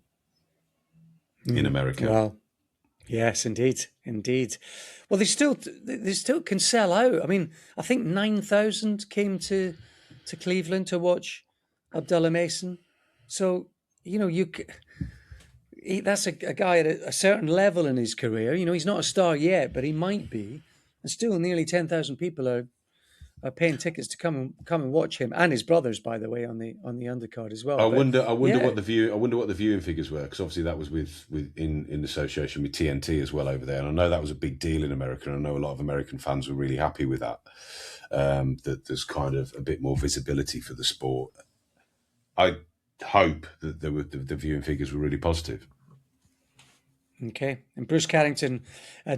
in America. Well, yes, indeed. Well, they still can sell out. I mean, I think 9,000 came to Cleveland to watch Abdullah Mason. So, you know, that's a guy at a certain level in his career. You know, he's not a star yet, but he might be. And still, nearly 10,000 people are paying tickets to come and watch him, and his brothers, by the way, on the undercard as well. I wonder what the viewing figures were, because obviously that was in association with TNT as well over there, and I know that was a big deal in America, and I know a lot of American fans were really happy with that. That there's kind of a bit more visibility for the sport. I hope that the viewing figures were really positive. Okay, and Bruce Carrington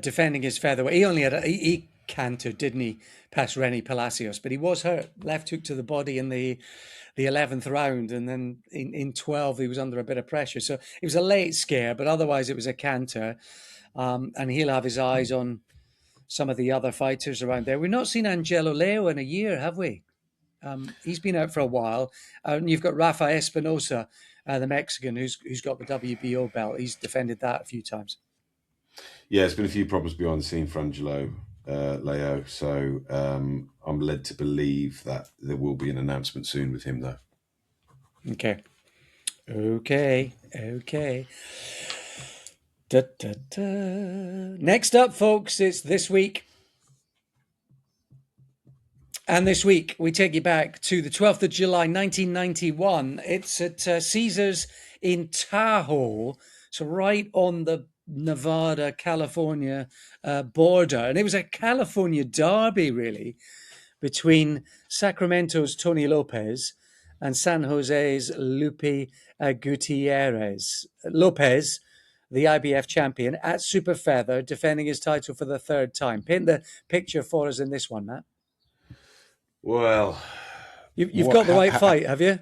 defending his featherweight. He only had he cantered, didn't he, past Rennie Palacios, but he was hurt. Left hook to the body in the 11th round, and then in 12 he was under a bit of pressure. So it was a late scare, but otherwise it was a canter. And he'll have his eyes on some of the other fighters around there. We've not seen Angelo Leo in a year, have we? He's been out for a while. And you've got Rafa Espinosa, the Mexican, who's got the WBO belt. He's defended that a few times. Yeah, there's been a few problems behind the scene for Angelo Leo. So I'm led to believe that there will be an announcement soon with him, though. Okay. Da, da, da. Next up, folks, it's This Week. And this week, we take you back to the 12th of July, 1991. It's at Caesars in Tahoe, so right on the Nevada-California border. And it was a California derby, really, between Sacramento's Tony Lopez and San Jose's Lupe Gutierrez. Lopez, the IBF champion, at Super Feather, defending his title for the 3rd time. Paint the picture for us in this one, Matt. Well, you've got the right fight, have you?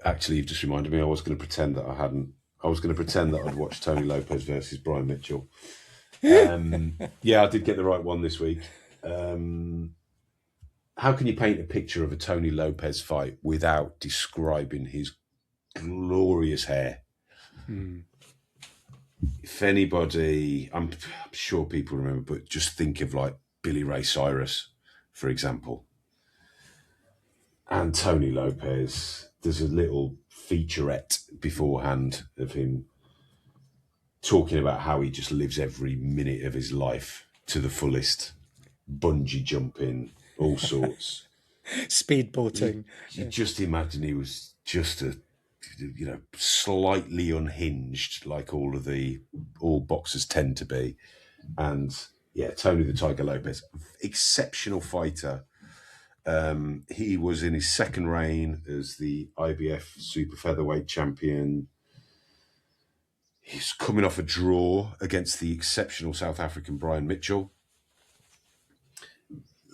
Actually, you've just reminded me. I was going to pretend that I hadn't. I was going to pretend that I'd watched Tony Lopez versus Brian Mitchell. Yeah, I did get the right one this week. How can you paint a picture of a Tony Lopez fight without describing his glorious hair? If anybody, I'm sure people remember, but just think of like Billy Ray Cyrus, for example. And Tony Lopez, there's a little featurette beforehand of him talking about how he just lives every minute of his life to the fullest, bungee jumping, all sorts. Speedboating. You just imagine he was just slightly unhinged, like all boxers tend to be. And yeah, Tony the Tiger Lopez, exceptional fighter. He was in his 2nd reign as the IBF Super Featherweight champion. He's coming off a draw against the exceptional South African Brian Mitchell.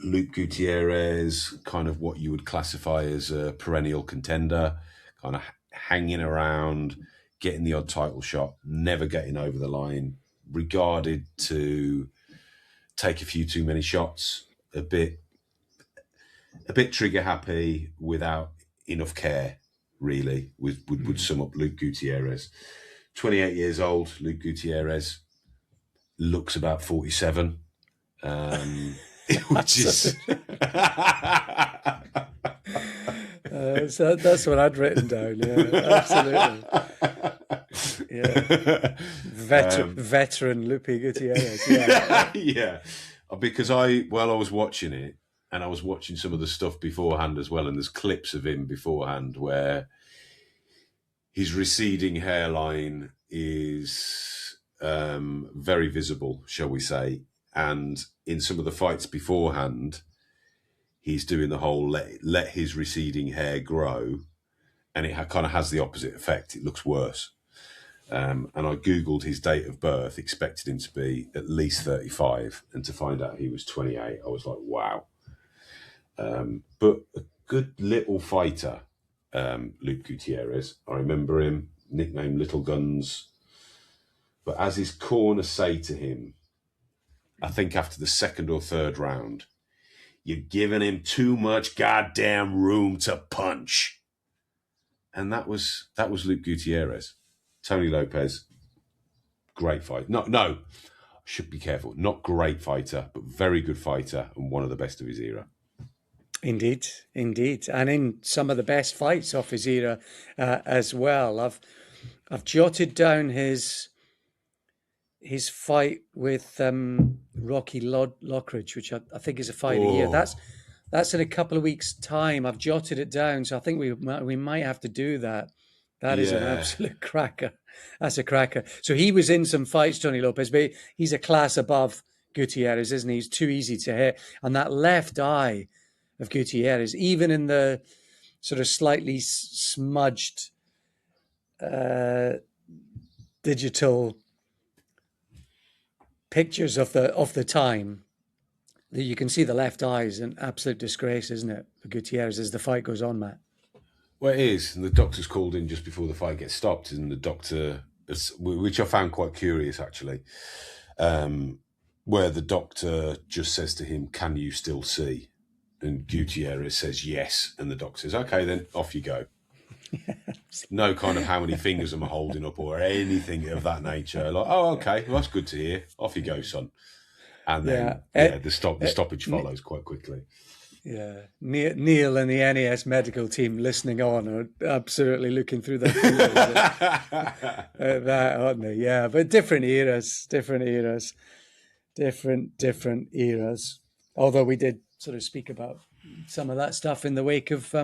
Lupe Gutierrez, kind of what you would classify as a perennial contender, kind of hanging around, getting the odd title shot, never getting over the line, regarded to take a few too many shots, a bit trigger happy without enough care, really, would sum up Lupe Gutierrez. 28 years old, Lupe Gutierrez, looks about 47, which is... So that's what I'd written down, yeah, absolutely. Yeah. Veteran Lupe Gutierrez, yeah. Yeah, because while I was watching it, and I was watching some of the stuff beforehand as well, and there's clips of him beforehand where his receding hairline is very visible, shall we say. And in some of the fights beforehand, he's doing the whole let his receding hair grow, and it kind of has the opposite effect. It looks worse. And I Googled his date of birth, expected him to be at least 35, and to find out he was 28, I was like, wow. But a good little fighter, Lupe Gutierrez. I remember him, nicknamed Little Guns. But as his corner say to him, I think after the second or third round, you're giving him too much goddamn room to punch. And that was Lupe Gutierrez. Tony Lopez, great fight. No, should be careful. Not great fighter, but very good fighter and one of the best of his era. Indeed. And in some of the best fights of his era as well. I've jotted down his fight with Rocky Lockridge, which I think is a fight a year. That's in a couple of weeks' time. I've jotted it down, so I think we might have to do that. That is an absolute cracker. That's a cracker. So he was in some fights, Tony Lopez, but he's a class above Gutierrez, isn't he? He's too easy to hit. And that left eye of Gutierrez, even in the sort of slightly smudged digital pictures of the time, that you can see the left eye is an absolute disgrace, isn't it, for Gutierrez as the fight goes on, Matt? Well, it is. And the doctor's called in just before the fight gets stopped, and the doctor, which I found quite curious actually, where the doctor just says to him, "Can you still see?" And Gutierrez says yes, and the doctor says, "Okay, then off you go." No kind of how many fingers am I holding up or anything of that nature. Like, oh, okay, well, that's good to hear. Off you go, son. And then the stoppage follows quite quickly. Yeah, Neil and the NAS medical team listening on are absolutely looking through their fingers at that, aren't they? Yeah, but different eras. Although we did sort of speak about some of that stuff in the wake of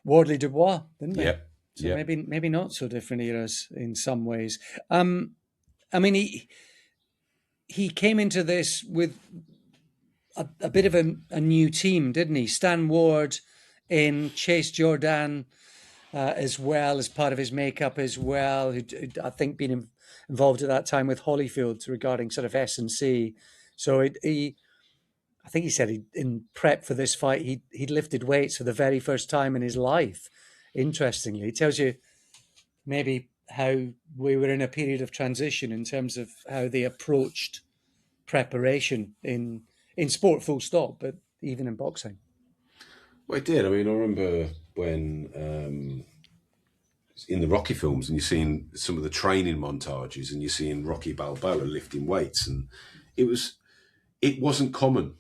Wardley Dubois, didn't we? Yeah. So maybe not so different eras in some ways. I mean, he came into this with a bit of a new team, didn't he? Stan Ward in, Chase Jordan as well as part of his makeup as well, who I think been involved at that time with Holyfield regarding sort of S&C. So I think he said in prep for this fight, he'd lifted weights for the very first time in his life. Interestingly, it tells you maybe how we were in a period of transition in terms of how they approached preparation in sport, full stop, but even in boxing. Well, it did. I mean, I remember when in the Rocky films, and you're seeing some of the training montages, and you're seeing Rocky Balboa lifting weights, and it wasn't common.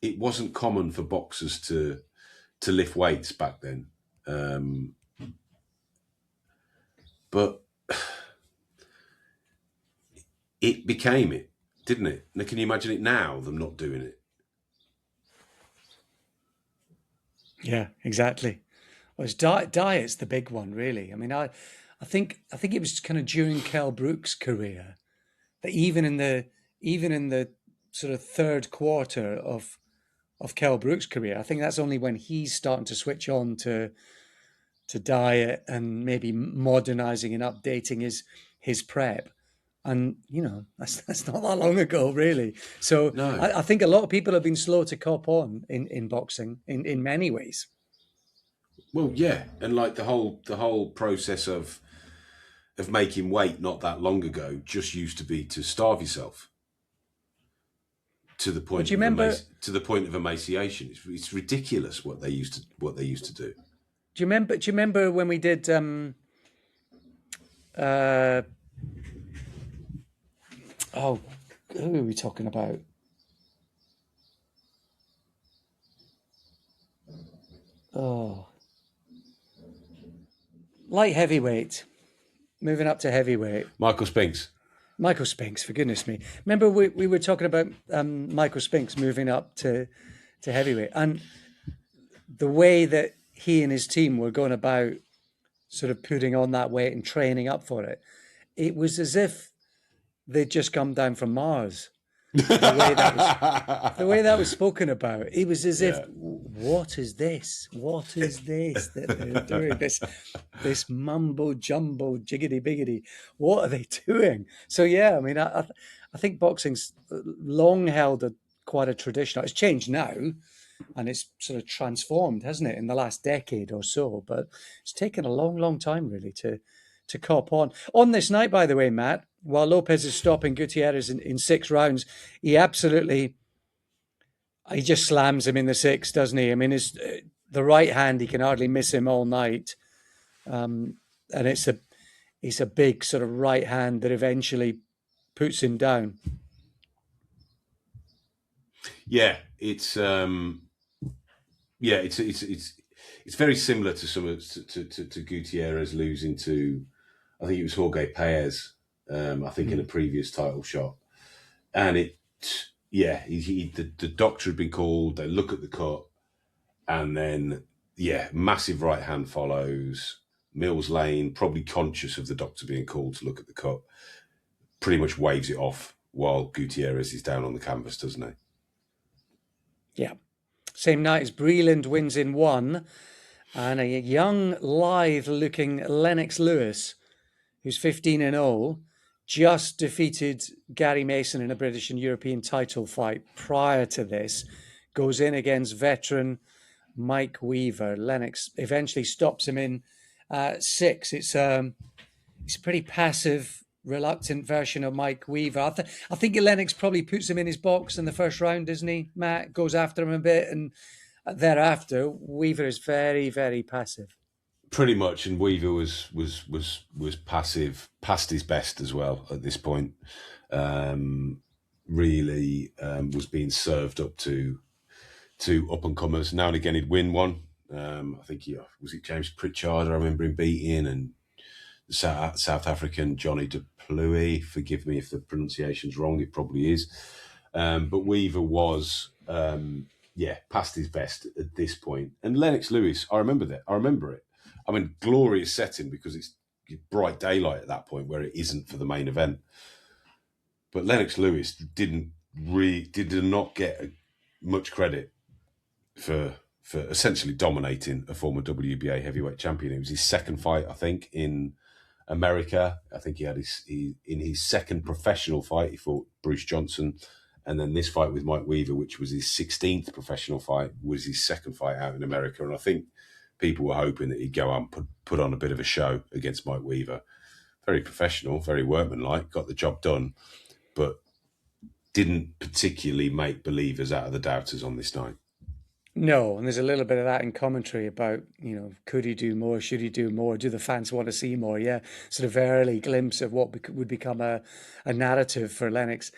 It wasn't common for boxers to lift weights back then. But it became it, didn't it? Now, can you imagine it now, them not doing it? Yeah, exactly. Well, diet's the big one, really. I mean, I think it was kind of during Kell Brook's career that even in the sort of third quarter of Kell Brook's career, I think that's only when he's starting to switch on to diet and maybe modernizing and updating his prep. And, you know, that's not that long ago, really. So no. I think a lot of people have been slow to cop on in boxing in many ways. Well, yeah. And like the whole process of making weight not that long ago just used to be to starve yourself to the point of emaciation. It's ridiculous what they used to do. Do you remember when we did who are we talking about? Oh, light heavyweight, moving up to heavyweight. Michael Spinks. Michael Spinks, for goodness me. Remember we were talking about Michael Spinks moving up to heavyweight, and the way that he and his team were going about sort of putting on that weight and training up for it, it was as if they'd just come down from Mars. The way that was spoken about, it was as if, what is this? What is this that they're doing? This mumbo jumbo jiggity biggity. What are they doing? So yeah, I mean, I think boxing's long held quite a tradition. It's changed now, and it's sort of transformed, hasn't it, in the last decade or so? But it's taken a long, long time really to cop on. On this night, by the way, Matt, while Lopez is stopping Gutierrez in 6 rounds, he just slams him in the 6th, doesn't he? I mean, the right hand, he can hardly miss him all night. And it's a big sort of right hand that eventually puts him down. Yeah, it's very similar to to Gutierrez losing to, I think it was Jorge Paez, I think in a previous title shot. And the doctor had been called, they look at the cut, and then, massive right hand follows. Mills Lane, probably conscious of the doctor being called to look at the cut, pretty much waves it off while Gutierrez is down on the canvas, doesn't he? Yeah. Same night as Breland wins in 1, and a young, lithe-looking Lennox Lewis, who's 15-0, just defeated Gary Mason in a British and European title fight prior to this, goes in against veteran Mike Weaver. Lennox eventually stops him in 6. It's a pretty passive, reluctant version of Mike Weaver. I think Lennox probably puts him in his box in the first round, doesn't he, Matt? Goes after him a bit, and thereafter, Weaver is very, very passive. Pretty much, and Weaver was passive, past his best as well at this point. Really was being served up to up and comers. Now and again, he'd win one. I think was it James Pritchard? I remember him beating, and the South African Johnny DePluy. Forgive me if the pronunciation's wrong. It probably is. But Weaver was past his best at this point. And Lennox Lewis, I remember it. I mean, glorious setting because it's bright daylight at that point where it isn't for the main event. But Lennox Lewis did not get much credit for essentially dominating a former WBA heavyweight champion. It was his second fight, I think, in America. I think he had in his second professional fight, he fought Bruce Johnson. And then this fight with Mike Weaver, which was his 16th professional fight, was his second fight out in America. And I think people were hoping that he'd go out and put on a bit of a show against Mike Weaver. Very professional, very workmanlike, got the job done, but didn't particularly make believers out of the doubters on this night. No, and there's a little bit of that in commentary about, could he do more? Should he do more? Do the fans want to see more? Yeah, sort of early glimpse of what would become a narrative for Lennox.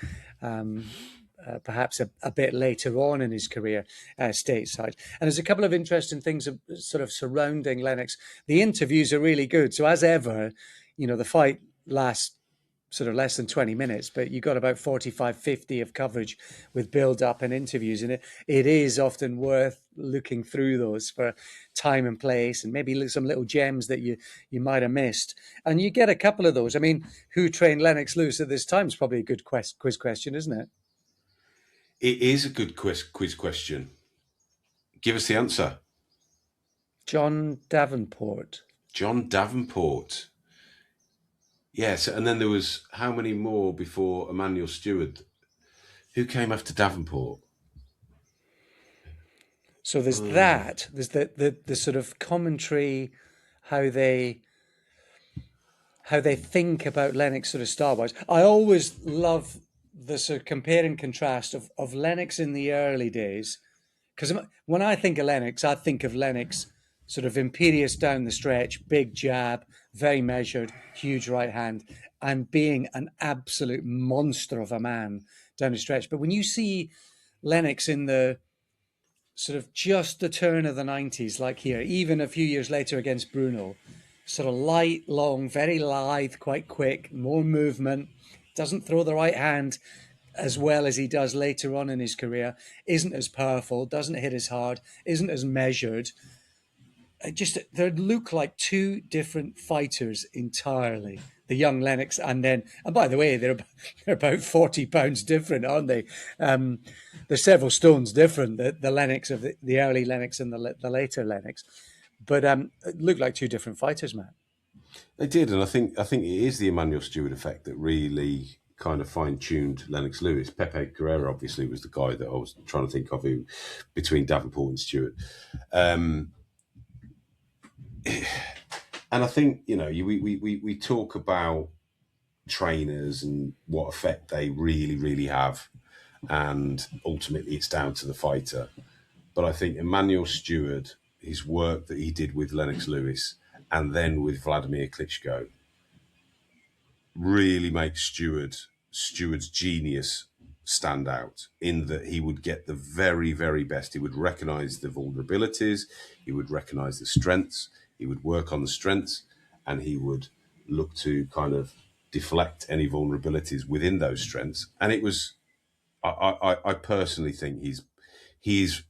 Perhaps a bit later on in his career stateside. And there's a couple of interesting things sort of surrounding Lennox. The interviews are really good. So as ever, the fight lasts sort of less than 20 minutes, but you got about 45, 50 of coverage with build-up and interviews. And it is often worth looking through those for time and place and maybe some little gems that you might have missed. And you get a couple of those. I mean, who trained Lennox Lewis at this time is probably a good quiz question, isn't it? It is a good quiz question. Give us the answer. John Davenport. John Davenport. Yes, and then there was how many more before Emmanuel Stewart? Who came after Davenport? So there's that. There's the sort of commentary, how they think about Lennox sort of style-wise. I always love the sort of compare and contrast of Lennox in the early days, because when I think of Lennox sort of imperious down the stretch, big jab, very measured, huge right hand, and being an absolute monster of a man down the stretch. But when you see Lennox in the sort of just the turn of the 90s, like here, even a few years later against Bruno, sort of light, long, very lithe, quite quick, more movement, doesn't throw the right hand as well as he does later on in his career, isn't as powerful, doesn't hit as hard, isn't as measured. They look like two different fighters entirely. The young Lennox, and by the way, they're about 40 pounds different, aren't they? They're several stones different. The Lennox of the early Lennox and the later Lennox, but it looked like two different fighters, Matt. They did, and I think it is the Emmanuel Stewart effect that really kind of fine-tuned Lennox Lewis. Pepe Carrera obviously was the guy that I was trying to think of who, between Davenport and Stewart. And I think, we talk about trainers and what effect they really, really have, and ultimately it's down to the fighter. But I think Emmanuel Stewart, his work that he did with Lennox Lewis and then with Vladimir Klitschko, really makes Stewart's genius stand out, in that he would get the very, very best. He would recognise the vulnerabilities, he would recognise the strengths, he would work on the strengths, and he would look to kind of deflect any vulnerabilities within those strengths. And it was, I personally think he's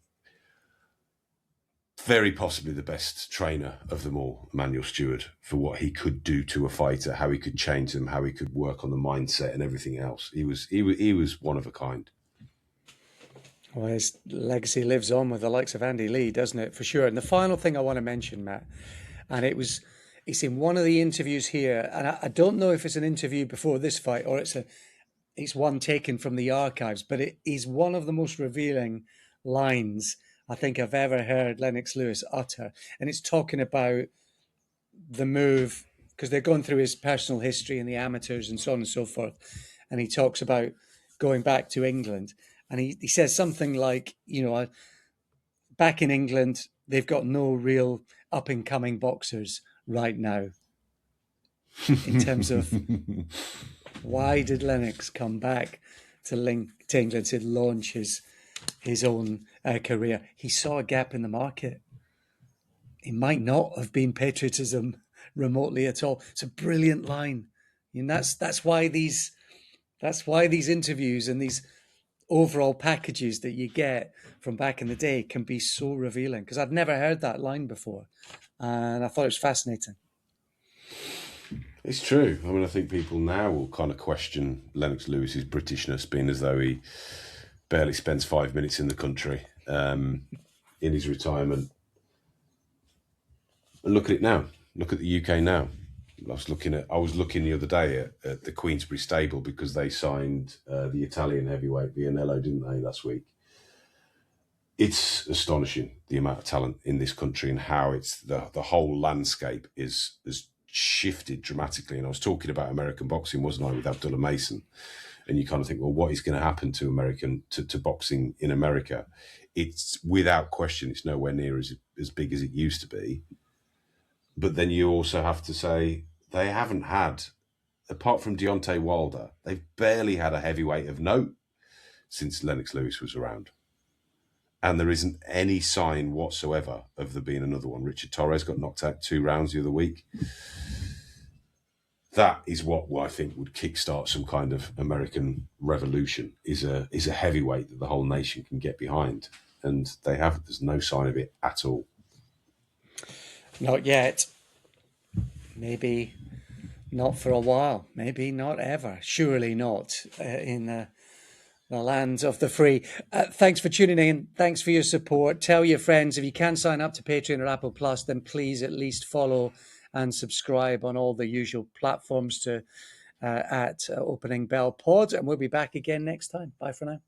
very possibly the best trainer of them all, Emmanuel Stewart, for what he could do to a fighter, how he could change them, how he could work on the mindset and everything else. He was one of a kind. Well, his legacy lives on with the likes of Andy Lee, doesn't it? For sure. And the final thing I want to mention, Matt, and it's in one of the interviews here, and I don't know if it's an interview before this fight or it's one taken from the archives, but it is one of the most revealing lines I think I've ever heard Lennox Lewis utter. And it's talking about the move, because they're going through his personal history and the amateurs and so on and so forth. And he talks about going back to England. And he says something like, back in England, they've got no real up-and-coming boxers right now. In terms of why did Lennox come back to England to launch his own career? He saw a gap in the market. It might not have been patriotism remotely at all. It's a brilliant line, and that's why these interviews and these overall packages that you get from back in the day can be so revealing, because I'd never heard that line before, and I thought it was fascinating. It's true. I mean, I think people now will kind of question Lennox Lewis's Britishness, being as though he barely spends 5 minutes in the country in his retirement. And look at it now. Look at the UK now. I was looking the other day at the Queensberry stable, because they signed the Italian heavyweight Vianello, didn't they, last week? It's astonishing, the amount of talent in this country, and how it's the whole landscape has shifted dramatically. And I was talking about American boxing, wasn't I, with Abdullah Mason? And you kind of think, well, what is going to happen to boxing in America? It's without question, it's nowhere near as big as it used to be. But then you also have to say they haven't had, apart from Deontay Wilder, they've barely had a heavyweight of note since Lennox Lewis was around. And there isn't any sign whatsoever of there being another one. Richard Torres got knocked out 2 rounds the other week. That is what I think would kickstart some kind of American revolution, is a heavyweight that the whole nation can get behind. And they haven't. There's no sign of it at all. Not yet. Maybe not for a while. Maybe not ever. Surely not in the land of the free. Thanks for tuning in. Thanks for your support. Tell your friends. If you can sign up to Patreon or Apple Plus, then please at least follow and subscribe on all the usual platforms at Opening Bell Pod. And we'll be back again next time. Bye for now.